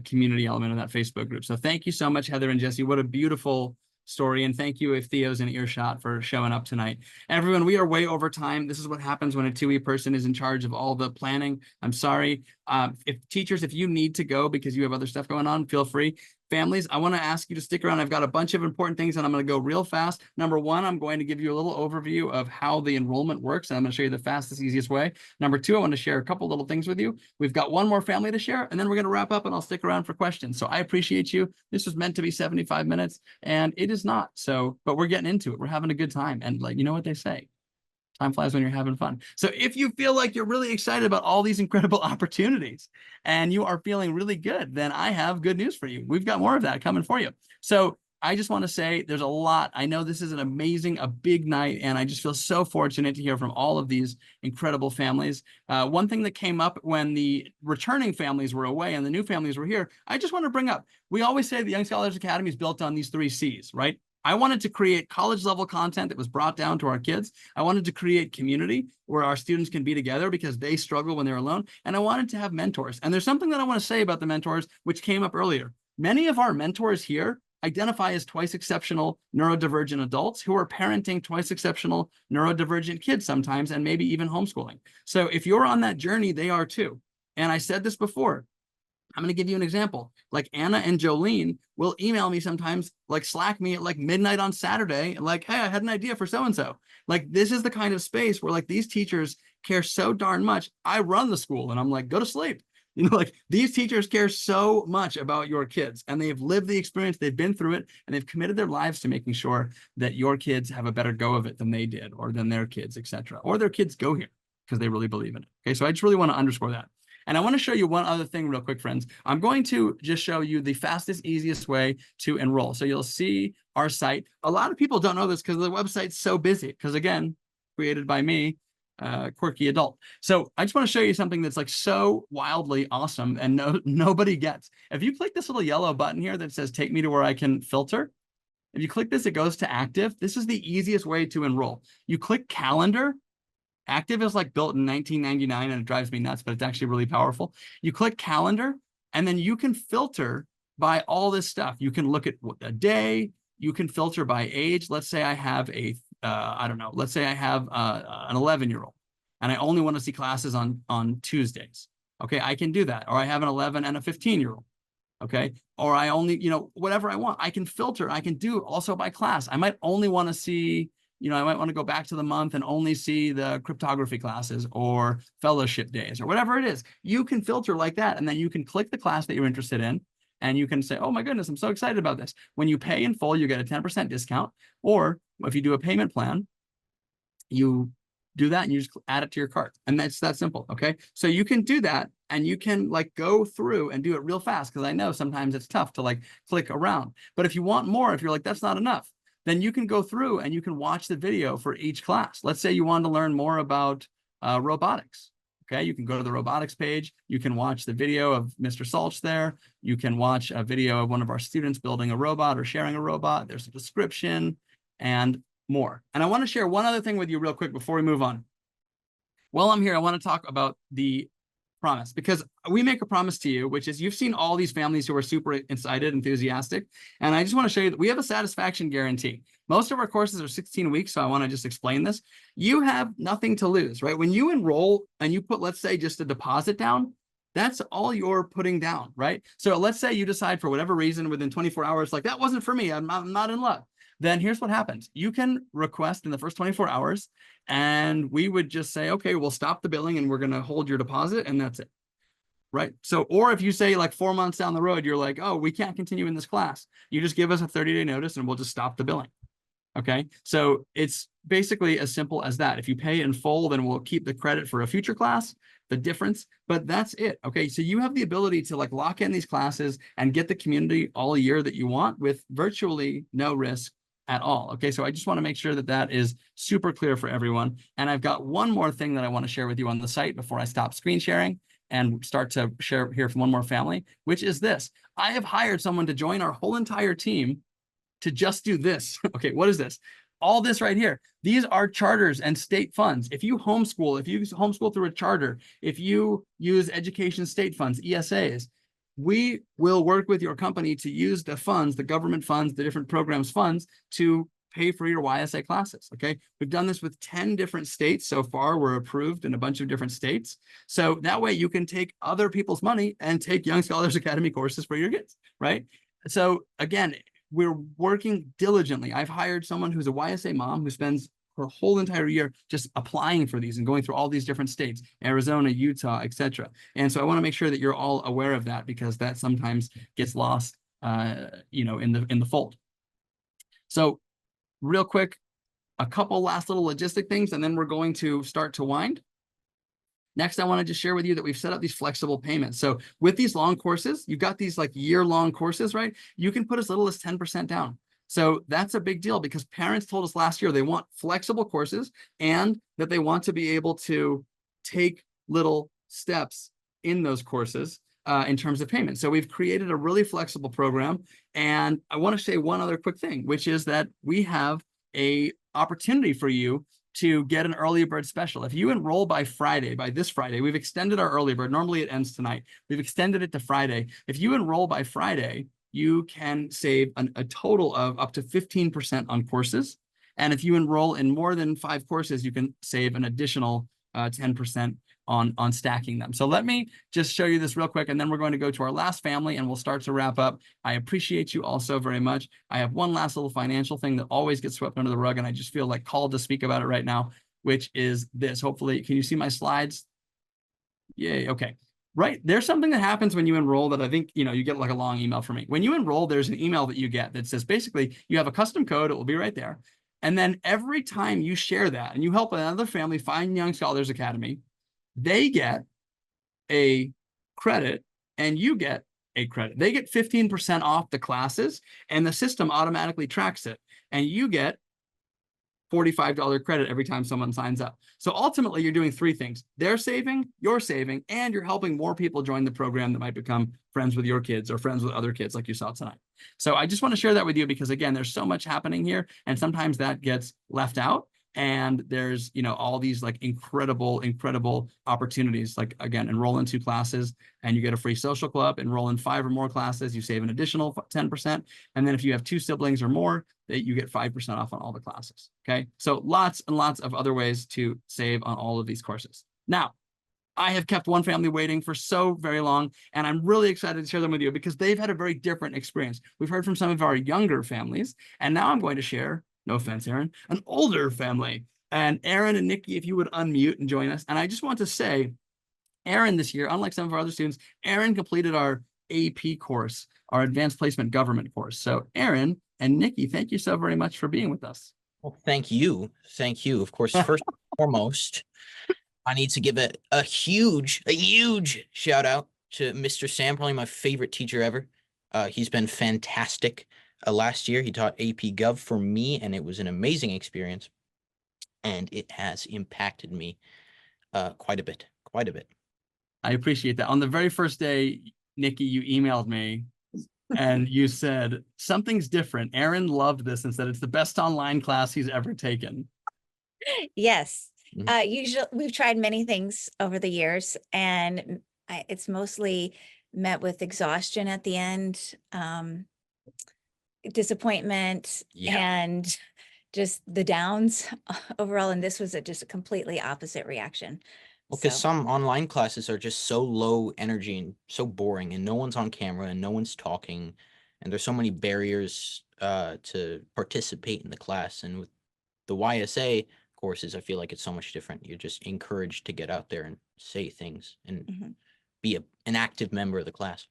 community element of that Facebook group. So thank you so much, Heather and Jesse. What a beautiful story. And thank you if Theo's in earshot for showing up tonight. Everyone, we are way over time. This is what happens when a 2E person is in charge of all the planning. I'm sorry. If you need to go because you have other stuff going on, feel free. Families, I want to ask you to stick around. I've got a bunch of important things and I'm going to go real fast. Number one, I'm going to give you a little overview of how the enrollment works. And I'm going to show you the fastest, easiest way. Number two, I want to share a couple little things with you. We've got one more family to share, and then we're going to wrap up and I'll stick around for questions. So I appreciate you. This was meant to be 75 minutes and it is not. So, but we're getting into it. We're having a good time. And like, you know what they say? Time flies when you're having fun. So if you feel like you're really excited about all these incredible opportunities and you are feeling really good, then I have good news for you. We've got more of that coming for you. So I just want to say there's a lot. I know this is an amazing, a big night, and I just feel so fortunate to hear from all of these incredible families. One thing that came up when the returning families were away and the new families were here, I just want to bring up, we always say the Young Scholars Academy is built on these 3 C's, right? I wanted to create college level content that was brought down to our kids. I wanted to create community where our students can be together because they struggle when they're alone. And I wanted to have mentors. And there's something that I want to say about the mentors, which came up earlier. Many of our mentors here identify as twice exceptional neurodivergent adults who are parenting twice exceptional neurodivergent kids sometimes, and maybe even homeschooling. So if you're on that journey, they are too. And I said this before. I'm going to give you an example. Like Anna and Jolene will email me sometimes, like Slack me at like midnight on Saturday, like, hey, I had an idea for so-and-so. Like, this is the kind of space where like these teachers care so darn much. I run the school and I'm like, go to sleep. You know, like these teachers care so much about your kids and they've lived the experience, they've been through it, and they've committed their lives to making sure that your kids have a better go of it than they did, or than their kids, etc. Or their kids go here because they really believe in it. Okay, so I just really want to underscore that. And I want to show you one other thing real quick, friends. I'm going to just show you the fastest, easiest way to enroll. So you'll see our site. A lot of people don't know this because the website's so busy, because again, created by me, quirky adult. So I just want to show you something that's like so wildly awesome and nobody gets. If you click this little yellow button here that says, take me to where I can filter. If you click this, it goes to active. This is the easiest way to enroll. You click calendar. Active is like built in 1999 and it drives me nuts, but it's actually really powerful. You click calendar and then you can filter by all this stuff. You can look at a day, you can filter by age. Let's say I have I don't know, let's say I have an 11-year-old and I only want to see classes on Tuesdays. Okay, I can do that. Or I have an 11 and a 15-year-old. Okay, or I only, you know, whatever I want, I can filter. I can do also by class. I might only want to see, you know, I might want to go back to the month and only see the cryptography classes or fellowship days or whatever it is. You can filter like that. And then you can click the class that you're interested in and you can say, oh my goodness, I'm so excited about this. When you pay in full, you get a 10% discount. Or if you do a payment plan, you do that and you just add it to your cart. And that's that simple. Okay. So you can do that and you can like go through and do it real fast. Cause I know sometimes it's tough to like click around, but if you want more, if you're like, that's not enough, then you can go through and you can watch the video for each class. Let's say you want to learn more about robotics. Okay, you can go to the robotics page. You can watch the video of Mr. Salch there. You can watch a video of one of our students building a robot or sharing a robot. There's a description and more. And I want to share one other thing with you real quick before we move on. While I'm here, I want to talk about the promise, because we make a promise to you, which is you've seen all these families who are super excited, enthusiastic. And I just want to show you that we have a satisfaction guarantee. Most of our courses are 16 weeks. So I want to just explain this. You have nothing to lose, right? When you enroll and you put, let's say, just a deposit down, that's all you're putting down, right? So let's say you decide for whatever reason within 24 hours, like that wasn't for me, I'm not in love. Then here's what happens. You can request in the first 24 hours and we would just say, okay, we'll stop the billing and we're going to hold your deposit and that's it. Right. So, or if you say like 4 months down the road, you're like, oh, we can't continue in this class. You just give us a 30-day notice and we'll just stop the billing. Okay. So it's basically as simple as that. If you pay in full, then we'll keep the credit for a future class, the difference, but that's it. Okay. So you have the ability to like lock in these classes and get the community all year that you want with virtually no risk at all. Okay, so I just want to make sure that that is super clear for everyone. And I've got one more thing that I want to share with you on the site before I stop screen sharing and start to share here from one more family, which is this. I have hired someone to join our whole entire team to just do this. Okay, what is this? All this right here. These are charters and state funds. If you homeschool through a charter, if you use education state funds, ESAs, we will work with your company to use the funds, the government funds, the different programs funds to pay for your YSA classes, okay? We've done this with 10 different states so far. We're approved in a bunch of different states. So that way you can take other people's money and take Young Scholars Academy courses for your kids, right? So again, we're working diligently. I've hired someone who's a YSA mom who spends her whole entire year just applying for these and going through all these different states, Arizona, Utah, etc. And so I want to make sure that you're all aware of that, because that sometimes gets lost, you know, in the fold. So real quick, a couple last little logistic things, and then we're going to start to wind. Next, I want to just share with you that we've set up these flexible payments. So with these long courses, you've got these like year-long courses, right? You can put as little as 10% down. So that's a big deal, because parents told us last year they want flexible courses and that they want to be able to take little steps in those courses in terms of payment. So we've created a really flexible program. And I want to say one other quick thing, which is that we have an opportunity for you to get an early bird special. If you enroll by Friday, by this Friday, we've extended our early bird. Normally it ends tonight. We've extended it to Friday. If you enroll by Friday, you can save a total of up to 15% on courses. And if you enroll in more than 5 courses, you can save an additional 10% on stacking them. So let me just show you this real quick, and then we're going to go to our last family and we'll start to wrap up. I appreciate you all so very much. I have one last little financial thing that always gets swept under the rug, and I just feel like called to speak about it right now, which is this. Hopefully, can you see my slides? Yay, okay. Right, there's something that happens when you enroll that I think, you know, you get like a long email from me. When you enroll, there's an email that you get that says basically you have a custom code, it will be right there. And then every time you share that and you help another family find Young Scholars Academy, they get a credit and you get a credit. They get 15% off the classes and the system automatically tracks it. And you get $45 credit every time someone signs up. So ultimately, you're doing 3 things. They're saving, you're saving, and you're helping more people join the program that might become friends with your kids or friends with other kids like you saw tonight. So I just want to share that with you because, again, there's so much happening here, and sometimes that gets left out. And there's, you know, all these like incredible opportunities. Like, again, enroll in 2 classes and you get a free social club. Enroll in 5 or more classes, you save an additional 10%. And then if you have 2 siblings or more, that you get 5% off on all the classes. Okay, so lots and lots of other ways to save on all of these courses. Now, I have kept one family waiting for so very long, and I'm really excited to share them with you because they've had a very different experience. We've heard from some of our younger families, and now I'm going to share, no offense, Aaron, an older family. And Aaron and Nikki, if you would unmute and join us. And I just want to say, Aaron this year, unlike some of our other students, Aaron completed our AP course, our Advanced Placement Government course. So Aaron and Nikki, thank you so very much for being with us. Well, thank you. Thank you. Of course, first and foremost, I need to give a huge shout out to Mr. Sam, probably my favorite teacher ever. He's been fantastic. Last year, he taught AP Gov for me, and it was an amazing experience. And it has impacted me quite a bit. I appreciate that. On the very first day, Nikki, you emailed me and you said, something's different. Aaron loved this and said it's the best online class he's ever taken. Yes. Mhm. Usually we've tried many things over the years, and it's mostly met with exhaustion at the end, disappointment, Yeah. and just the downs overall. And this was just a completely opposite reaction. Well, because So, some online classes are just so low energy and so boring, and no one's on camera and no one's talking, and there's so many barriers to participate in the class. And with the YSA courses, I feel like it's so much different. You're just encouraged to get out there and say things and mhm. be an active member of the class.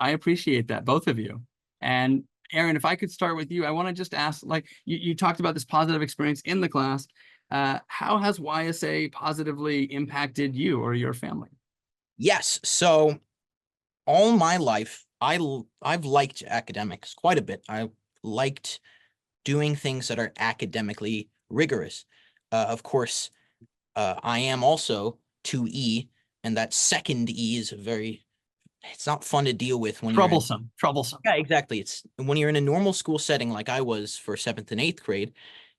I appreciate that, both of you. And Aaron, if I could start with you, I want to just ask, like, you talked about this positive experience in the class. How has YSA positively impacted you or your family? Yes. So all my life, I've liked academics quite a bit. I liked doing things that are academically rigorous. Of course, I am also 2E, and that second E is it's not fun to deal with when Troublesome. yeah, exactly. It's when you're in a normal school setting like I was for 7th and 8th grade,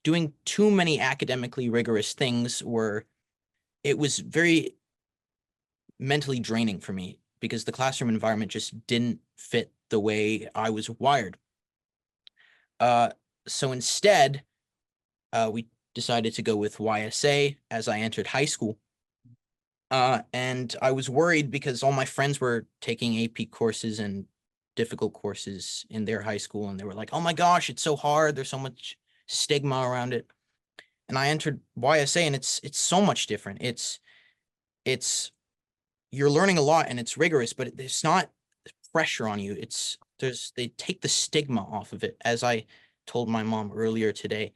doing too many academically rigorous things it was very mentally draining for me because the classroom environment just didn't fit the way I was wired. So instead, we decided to go with YSA as I entered high school. And I was worried because all my friends were taking AP courses and difficult courses in their high school, and they were like, oh my gosh, it's so hard. There's so much stigma around it. And I entered YSA, and it's so much different. It's you're learning a lot and it's rigorous, but it's not pressure on you. They take the stigma off of it. As I told my mom earlier today,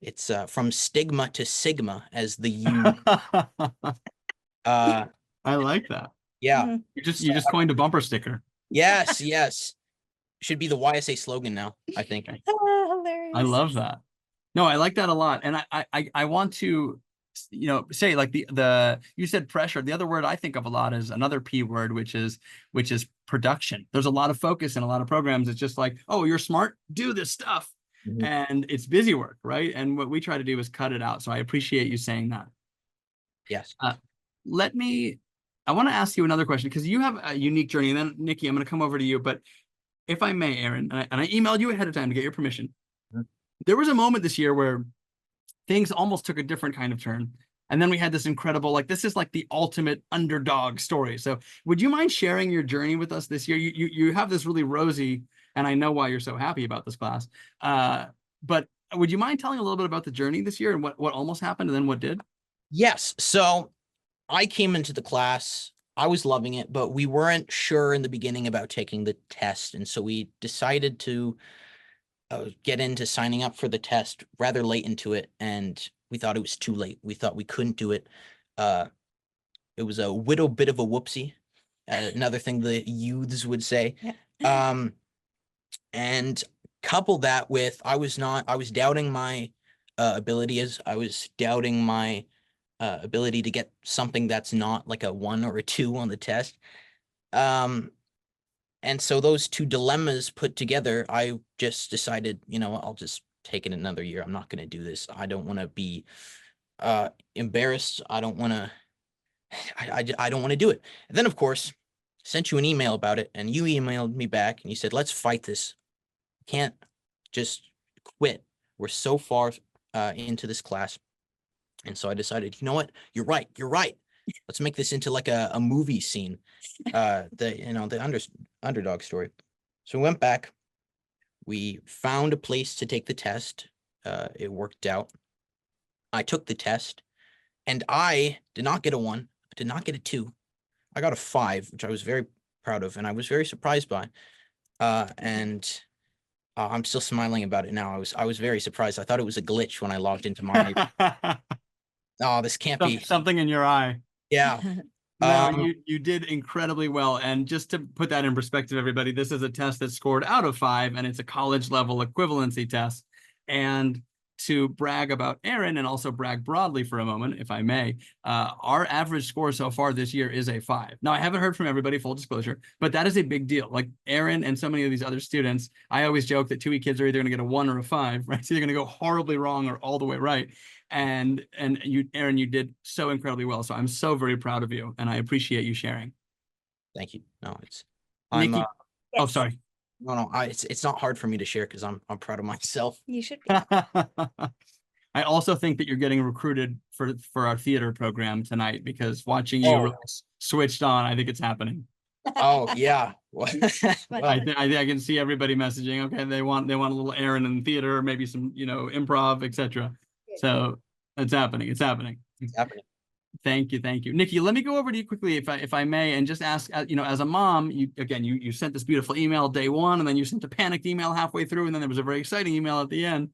it's from stigma to sigma as the U. I like that. Yeah. Mhm. You just coined a bumper sticker. Yes, yes. Should be the YSA slogan now, I think. Hilarious. I love that. No, I like that a lot. And I want to, say like you said pressure. The other word I think of a lot is another P word, which is production. There's a lot of focus in a lot of programs. It's just like, oh, you're smart, do this stuff. Mhm. And it's busy work, right? And what we try to do is cut it out. So I appreciate you saying that. Yes. I want to ask you another question because you have a unique journey. And then Nikki, I'm going to come over to you. But if I may, Aaron, and I emailed you ahead of time to get your permission. Mhm. There was a moment this year where things almost took a different kind of turn. And then we had this incredible, like, this is like the ultimate underdog story. So would you mind sharing your journey with us this year? You have this really rosy, and I know why you're so happy about this class. But would you mind telling a little bit about the journey this year and what almost happened and then what did? Yes. So I came into the class, I was loving it, but we weren't sure in the beginning about taking the test. And so we decided to get into signing up for the test rather late into it. And we thought it was too late. We thought we couldn't do it. It was a little bit of a whoopsie. Another thing the youths would say. Yeah. And couple that with, I was doubting my abilities. I was doubting my ability to get something that's not like a 1 or a 2 on the test. And so those two dilemmas put together, I just decided, I'll just take it another year. I'm not going to do this. I don't want to be embarrassed. I don't want to, I don't want to do it. And then of course, sent you an email about it, and you emailed me back and you said, let's fight this. Can't just quit. We're so far into this class. And so I decided, you know what? You're right. Let's make this into like a movie scene. The underdog story. So we went back. We found a place to take the test. It worked out. I took the test, and I did not get a 1. I did not get a 2. I got a 5, which I was very proud of, and I was very surprised by. And I'm still smiling about it now. I was very surprised. I thought it was a glitch when I logged into my. Oh, this can't be. Something in your eye. Yeah. No, you did incredibly well. And just to put that in perspective, everybody, this is a test that's scored out of 5, and it's a college level equivalency test. And to brag about Aaron and also brag broadly for a moment, if I may, our average score so far this year is a 5. Now, I haven't heard from everybody, full disclosure, but that is a big deal. Like Aaron and so many of these other students, I always joke that 2E kids are either going to get a 1 or a 5, right? So you're going to go horribly wrong or all the way right. And you, Aaron, you did so incredibly well. So I'm so very proud of you, and I appreciate you sharing. Thank you. No, Nikki, oh, Yes. sorry. No, it's not hard for me to share because I'm proud of myself. You should be. I also think that you're getting recruited for our theater program tonight because watching you really switched on, I think it's happening. Oh yeah. I think I can see everybody messaging. Okay, they want a little Aaron in theater, maybe some improv, etc. So it's happening. It's happening. It's happening. Thank you, Nikki. Let me go over to you quickly, if I may, and just ask. As a mom, you sent this beautiful email day 1, and then you sent a panicked email halfway through, and then there was a very exciting email at the end.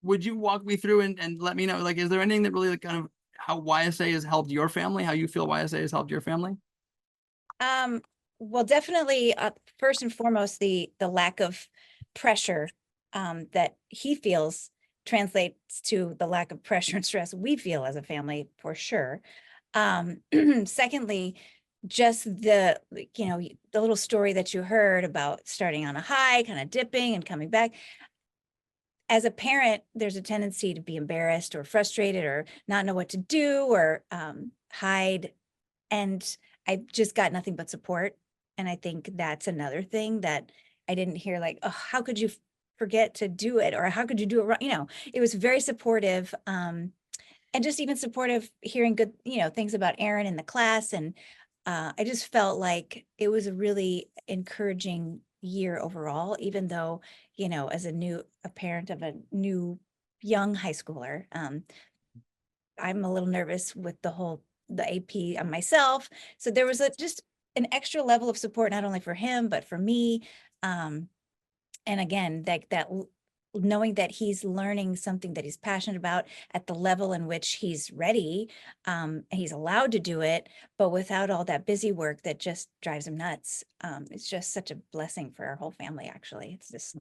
Would you walk me through and let me know, like, is there anything that really kind of how YSA has helped your family? How you feel YSA has helped your family? Well, definitely, first and foremost, the lack of pressure that he feels translates to the lack of pressure and stress we feel as a family, for sure. Secondly, just the little story that you heard about starting on a high, kind of dipping and coming back. As a parent, there's a tendency to be embarrassed or frustrated or not know what to do or hide. And I just got nothing but support. And I think that's another thing that I didn't hear, like, oh, how could you forget to do it? Or how could you do it wrong? It was very supportive. And just even supportive hearing good, things about Aaron in the class. And I just felt like it was a really encouraging year overall, even though, as a parent of a new young high schooler, I'm a little nervous with the AP on myself. So there was just an extra level of support, not only for him, but for me. And again, knowing that he's learning something that he's passionate about at the level in which he's ready, and he's allowed to do it, but without all that busy work that just drives him nuts. It's just such a blessing for our whole family, actually. It's just.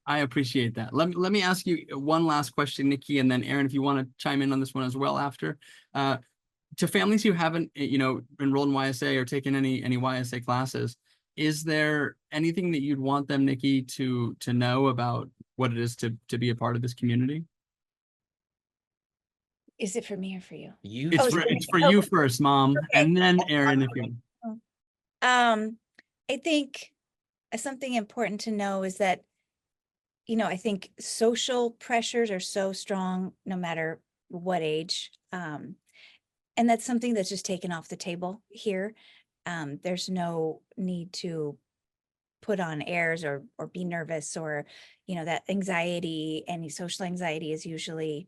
I appreciate that. Let me ask you one last question, Nikki, and then Aaron, if you want to chime in on this one as well after. To families who haven't, enrolled in YSA or taken any YSA classes, is there anything that you'd want them, Nikki, to know about what it is to be a part of this community? Is it for me or for you? You. It's for you first, Mom, Okay. and then Aaron, if you. I think something important to know is that, I think social pressures are so strong no matter what age. And that's something that's just taken off the table here. There's no need to put on airs or be nervous or, that anxiety, any social anxiety is usually,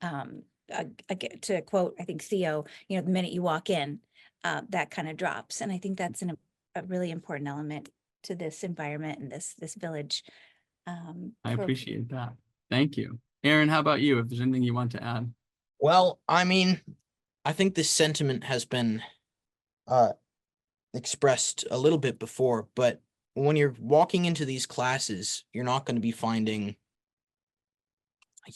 to quote, I think Theo, the minute you walk in, that kind of drops. And I think that's a really important element to this environment and this village. I appreciate that. Thank you. Aaron, how about you? If there's anything you want to add? Well, I mean, I think this sentiment has been expressed a little bit before, but when you're walking into these classes, you're not going to be finding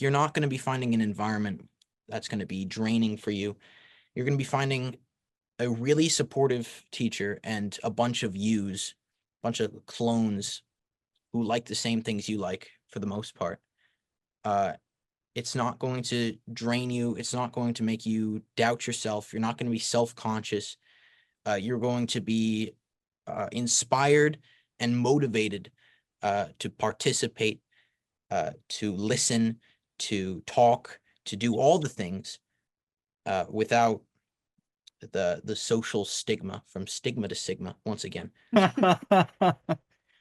an environment that's going to be draining for you. You're going to be finding a really supportive teacher and a bunch of clones who like the same things you like for the most part. It's not going to drain you. It's not going to make you doubt yourself. You're not going to be self-conscious. You're going to be inspired and motivated to participate, to listen, to talk, to do all the things without the social stigma, from stigma to sigma, once again.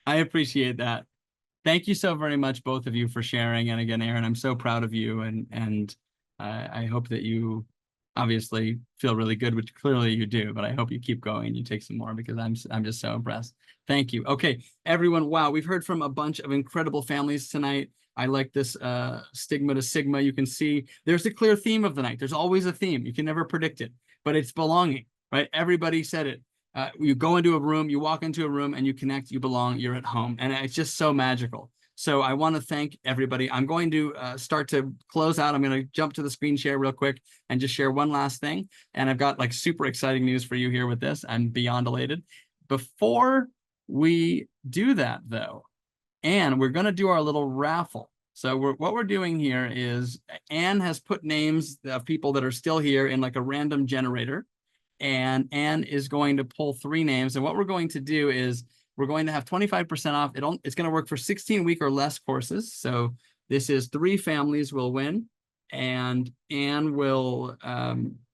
I appreciate that. Thank you so very much, both of you, for sharing. And again, Aaron, I'm so proud of you, and I hope that you obviously feel really good, which clearly you do, but I hope you keep going and you take some more, because I'm just so impressed. Thank you. Okay, everyone. Wow, we've heard from a bunch of incredible families tonight. I like this stigma to sigma. You can see there's a clear theme of the night. There's always a theme. You can never predict it, but it's belonging, right? Everybody said it. You go into a room, you walk into a room and you connect, you belong, you're at home. And it's just so magical. So I want to thank everybody. I'm going to start to close out. I'm going to jump to the screen share real quick and just share one last thing. And I've got like super exciting news for you here with this. I'm beyond elated. Before we do that though, Anne, we're going to do our little raffle. So what we're doing here is Anne has put names of people that are still here in like a random generator. And Anne is going to pull 3 names. And what we're going to do is we're going to have 25% off. It's going to work for 16-week or less courses. So this is 3 families will win. And Anne will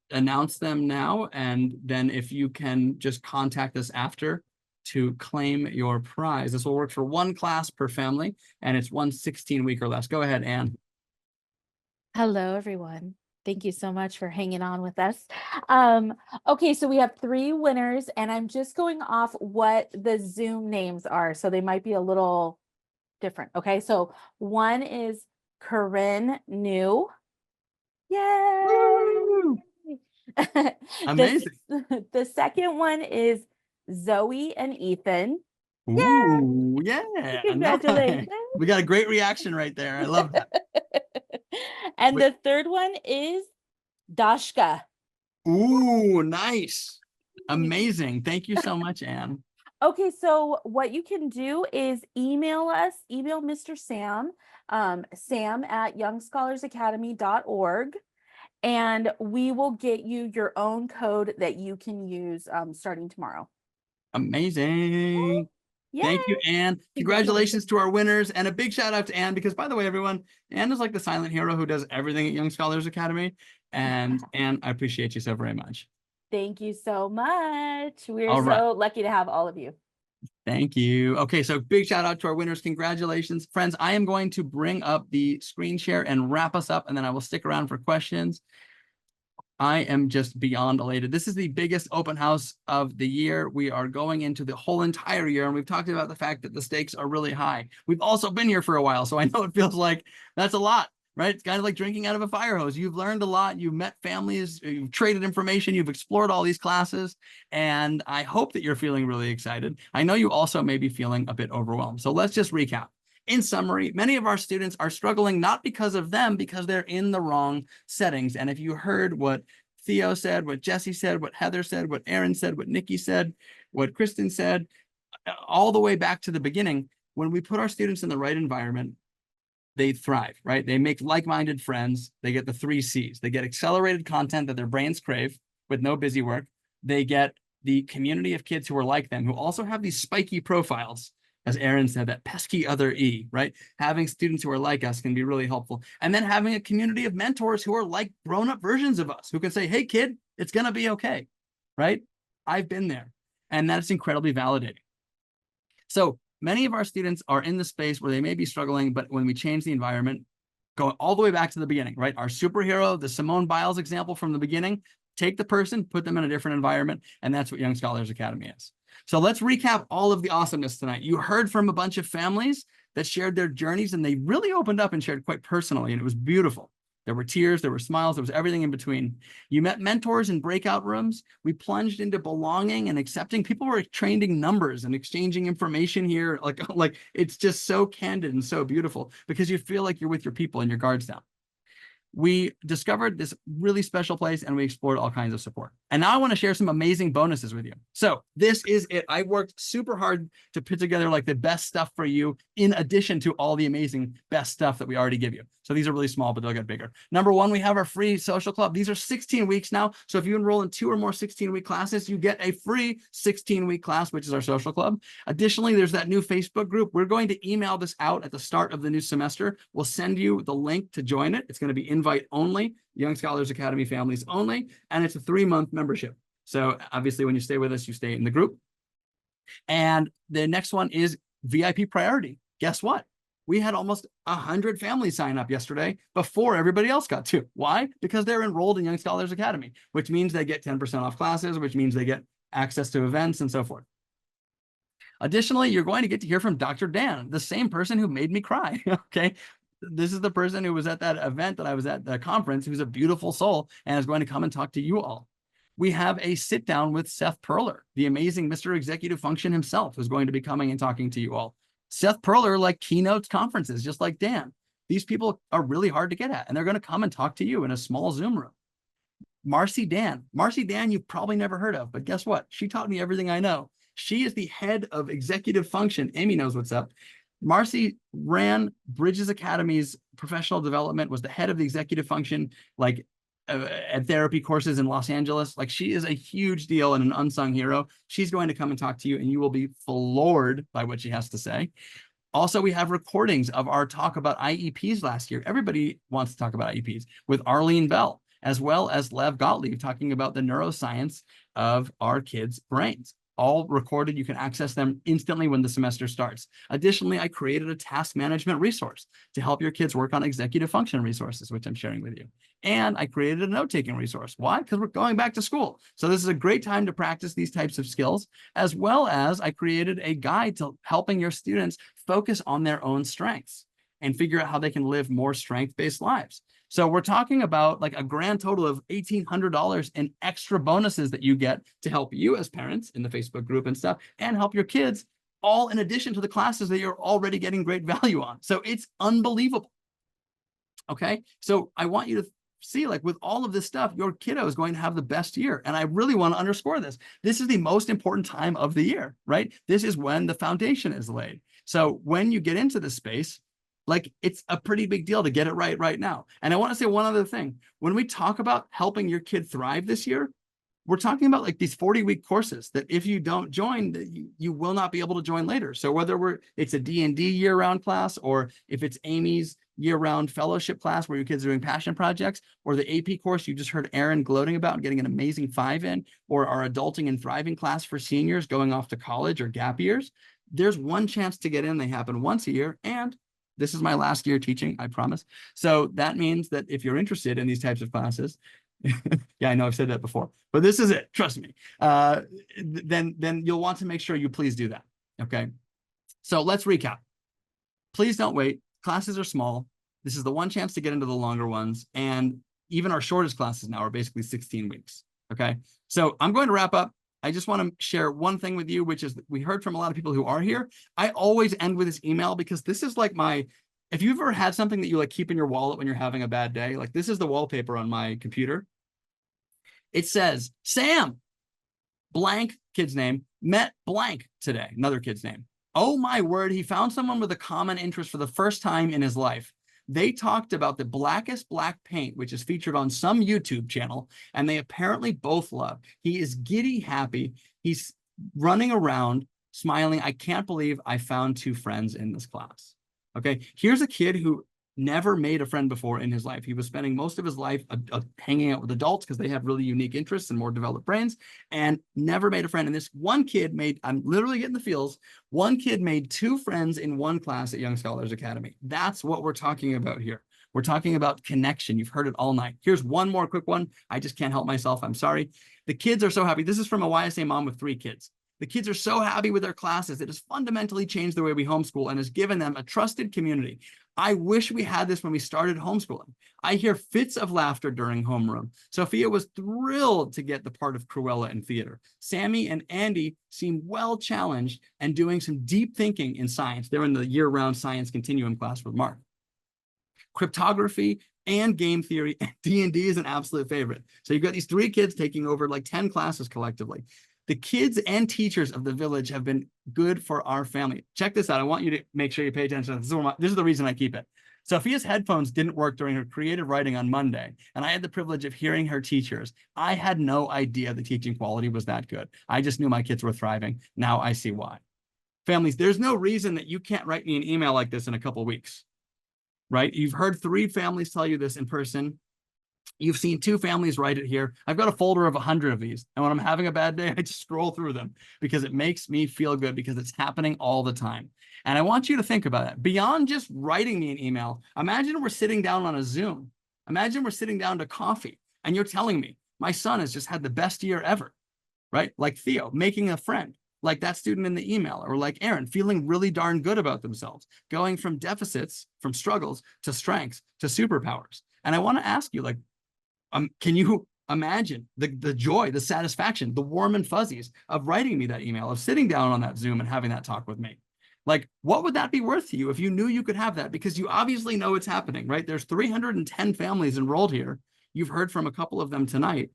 announce them now. And then if you can just contact us after to claim your prize. This will work for 1 class per family, and it's 1 16-week or less. Go ahead, Anne. Hello, everyone. Thank you so much for hanging on with us. Okay, so we have 3 winners, and I'm just going off what the Zoom names are. So they might be a little different. Okay, so one is Corinne New. Yay! Amazing. The second one is Zoe and Ethan. Ooh, yeah. Nice. Congratulations. We got a great reaction right there. I love that. And Wait. the third one is Dashka. Ooh, nice. Amazing. Thank you so much, Anne. Okay, so what you can do is email us, email Mr. Sam, sam@youngscholarsacademy.org, and we will get you your own code that you can use starting tomorrow. Amazing. Thank you, Anne. Congratulations to our winners, and a big shout out to Anne, because by the way, everyone, Anne is like the silent hero who does everything at Young Scholars Academy. And Anne, I appreciate you so very much. Thank you so much. We're All right. so lucky to have all of you. Thank you. Okay, so big shout out to our winners. Congratulations. Friends, I am going to bring up the screen share and wrap us up, and then I will stick around for questions. I am just beyond elated. This is the biggest open house of the year. We are going into the whole entire year, and we've talked about the fact that the stakes are really high. We've also been here for a while, so I know it feels like that's a lot, right? It's kind of like drinking out of a fire hose. You've learned a lot. You've met families. You've traded information. You've explored all these classes, and I hope that you're feeling really excited. I know you also may be feeling a bit overwhelmed. So let's just recap. In summary, many of our students are struggling not because of them, because they're in the wrong settings. And if you heard what Theo said, what Jesse said, what Heather said, what Aaron said, what Nikki said, what Kristen said, all the way back to the beginning, when we put our students in the right environment, they thrive, right? They make like-minded friends. They get the 3 C's. They get accelerated content that their brains crave with no busy work. They get the community of kids who are like them, who also have these spiky profiles. As Aaron said, that pesky other E, right? Having students who are like us can be really helpful. And then having a community of mentors who are like grown-up versions of us, who can say, hey, kid, it's going to be okay, right? I've been there. And that's incredibly validating. So many of our students are in the space where they may be struggling, but when we change the environment, going all the way back to the beginning, right? Our superhero, the Simone Biles example from the beginning, take the person, put them in a different environment, and that's what Young Scholars Academy is. So let's recap all of the awesomeness tonight. You heard from a bunch of families that shared their journeys, and they really opened up and shared quite personally, and it was beautiful. There were tears, there were smiles, there was everything in between. You met mentors in breakout rooms. We plunged into belonging and accepting. People were trading numbers and exchanging information here. Like it's just so candid and so beautiful because you feel like you're with your people and your guards down. We discovered this really special place and we explored all kinds of support. And now I want to share some amazing bonuses with you. So this is it. I worked super hard to put together like the best stuff for you in addition to all the amazing best stuff that we already give you. So these are really small, but they'll get bigger. Number one, we have our free social club. These are 16 weeks now. So if you enroll in 2 or more 16-week classes, you get a free 16-week class, which is our social club. Additionally, there's that new Facebook group. We're going to email this out at the start of the new semester. We'll send you the link to join it. It's going to be invite only, Young Scholars Academy families only, and it's a 3-month membership. So obviously when you stay with us, you stay in the group. And the next one is VIP priority. Guess what? We had almost 100 families sign up yesterday before everybody else got to. Why? Because they're enrolled in Young Scholars Academy, which means they get 10% off classes, which means they get access to events and so forth. Additionally, you're going to get to hear from Dr. Dan, the same person who made me cry, okay? This is the person who was at that event that I was at, the conference, who's a beautiful soul and is going to come and talk to you all. We have a sit down with Seth Perler, the amazing Mr. Executive Function himself, who's going to be coming and talking to you all. Seth Perler like keynotes conferences, just like Dan. These people are really hard to get at, and they're going to come and talk to you in a small Zoom room. Marcy Dan, you've probably never heard of, but guess what? She taught me everything I know. She is the head of executive function. Amy knows what's up. Marcy ran Bridges Academy's professional development, was the head of the executive function, like at therapy courses in Los Angeles. Like she is a huge deal and an unsung hero. She's going to come and talk to you and you will be floored by what she has to say. Also, we have recordings of our talk about IEPs last year. Everybody wants to talk about IEPs with Arlene Bell, as well as Lev Gottlieb talking about the neuroscience of our kids' brains. All recorded. You can access them instantly when the semester starts. Additionally, I created a task management resource to help your kids work on executive function resources, which I'm sharing with you. And I created a note-taking resource. Why? Because we're going back to school. So this is a great time to practice these types of skills, as well as I created a guide to helping your students focus on their own strengths and figure out how they can live more strength-based lives. So we're talking about like a grand total of $1,800 in extra bonuses that you get to help you as parents in the Facebook group and stuff, and help your kids all in addition to the classes that you're already getting great value on. So it's unbelievable. Okay, so I want you to see, like, with all of this stuff, your kiddo is going to have the best year. And I really want to underscore this. This is the most important time of the year, right? This is when the foundation is laid. So when you get into this space, like, it's a pretty big deal to get it right now. And I want to say one other thing. When we talk about helping your kid thrive this year, we're talking about like these 40-week courses that if you don't join, you will not be able to join later. So whether it's a D&D year-round class, or if it's Amy's year-round fellowship class where your kids are doing passion projects, or the AP course you just heard Aaron gloating about and getting an amazing 5 in, or our adulting and thriving class for seniors going off to college or gap years, there's one chance to get in. They happen once a year, and this is my last year teaching, I promise. So that means that if you're interested in these types of classes, yeah, I know I've said that before, but this is it. Trust me. Then you'll want to make sure you please do that. Okay. So let's recap. Please don't wait. Classes are small. This is the one chance to get into the longer ones. And even our shortest classes now are basically 16 weeks. Okay. So I'm going to wrap up. I just want to share one thing with you, which is that we heard from a lot of people who are here. I always end with this email because this is like if you've ever had something that you like keep in your wallet when you're having a bad day, like this is the wallpaper on my computer. It says, Sam, blank kid's name, met blank today, another kid's name. Oh my word, he found someone with a common interest for the first time in his life. They talked about the blackest black paint, which is featured on some YouTube channel, and they apparently both love. He is giddy happy. He's running around, smiling. I can't believe I found 2 friends in this class. Okay, here's a kid who never made a friend before in his life. He was spending most of his life hanging out with adults because they have really unique interests and more developed brains, and never made a friend. And this one kid made, I'm literally getting the feels, one kid made 2 friends in one class at Young Scholars Academy. That's what we're talking about here. We're talking about connection. You've heard it all night. Here's one more quick one. I just can't help myself. I'm sorry. The kids are so happy. This is from a YSA mom with 3 kids. The kids are so happy with their classes. It has fundamentally changed the way we homeschool and has given them a trusted community. I wish we had this when we started homeschooling. I hear fits of laughter during homeroom. Sophia was thrilled to get the part of Cruella in theater. Sammy and Andy seem well challenged and doing some deep thinking in science. They're in the year-round science continuum class with Mark. Cryptography and game theory and D&D is an absolute favorite. So you've got these 3 kids taking over like 10 classes collectively. The kids and teachers of the village have been good for our family. Check this out. I want you to make sure you pay attention. This is the reason I keep it. Sophia's headphones didn't work during her creative writing on Monday, and I had the privilege of hearing her teachers. I had no idea the teaching quality was that good. I just knew my kids were thriving. Now I see why. Families, there's no reason that you can't write me an email like this in a couple of weeks, right? You've heard 3 families tell you this in person. You've seen 2 families write it here. I've got a folder of 100 of these. And when I'm having a bad day, I just scroll through them because it makes me feel good because it's happening all the time. And I want you to think about it. Beyond just writing me an email, imagine we're sitting down on a Zoom. Imagine we're sitting down to coffee and you're telling me, my son has just had the best year ever, right? Like Theo, making a friend, like that student in the email, or like Aaron, feeling really darn good about themselves, going from deficits, from struggles to strengths to superpowers. And I want to ask you, like, can you imagine the joy, the satisfaction, the warm and fuzzies of writing me that email, of sitting down on that Zoom and having that talk with me? Like, what would that be worth to you if you knew you could have that? Because you obviously know it's happening, right? There's 310 families enrolled here. You've heard from a couple of them tonight.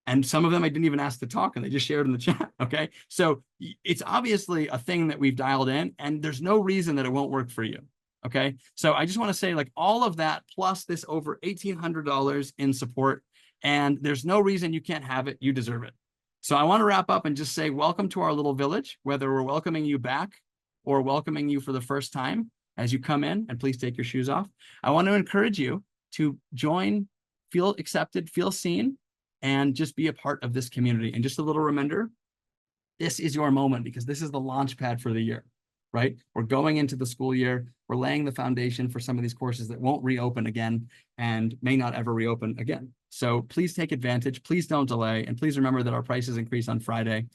And some of them I didn't even ask to talk, and they just shared in the chat, okay? So it's obviously a thing that we've dialed in, and there's no reason that it won't work for you. Okay, so I just want to say, like, all of that plus this over $1,800 in support, and there's no reason you can't have it. You deserve it. So I want to wrap up and just say, welcome to our little village, whether we're welcoming you back or welcoming you for the first time as you come in, and please take your shoes off. I want to encourage you to join, feel accepted, feel seen, and just be a part of this community. And just a little reminder, this is your moment because this is the launch pad for the year. Right? We're going into the school year. We're laying the foundation for some of these courses that won't reopen again and may not ever reopen again. So please take advantage. Please don't delay. And please remember that our prices increase on Friday.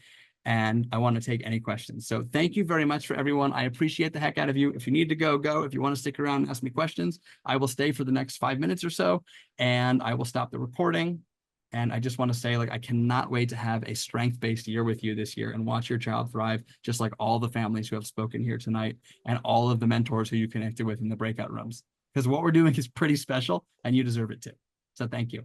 And I want to take any questions. So thank you very much for everyone. I appreciate the heck out of you. If you need to go, go. If you want to stick around and ask me questions, I will stay for the next 5 minutes or so. And I will stop the recording. And I just want to say, like, I cannot wait to have a strength-based year with you this year and watch your child thrive, just like all the families who have spoken here tonight and all of the mentors who you connected with in the breakout rooms. Because what we're doing is pretty special and you deserve it too. So thank you.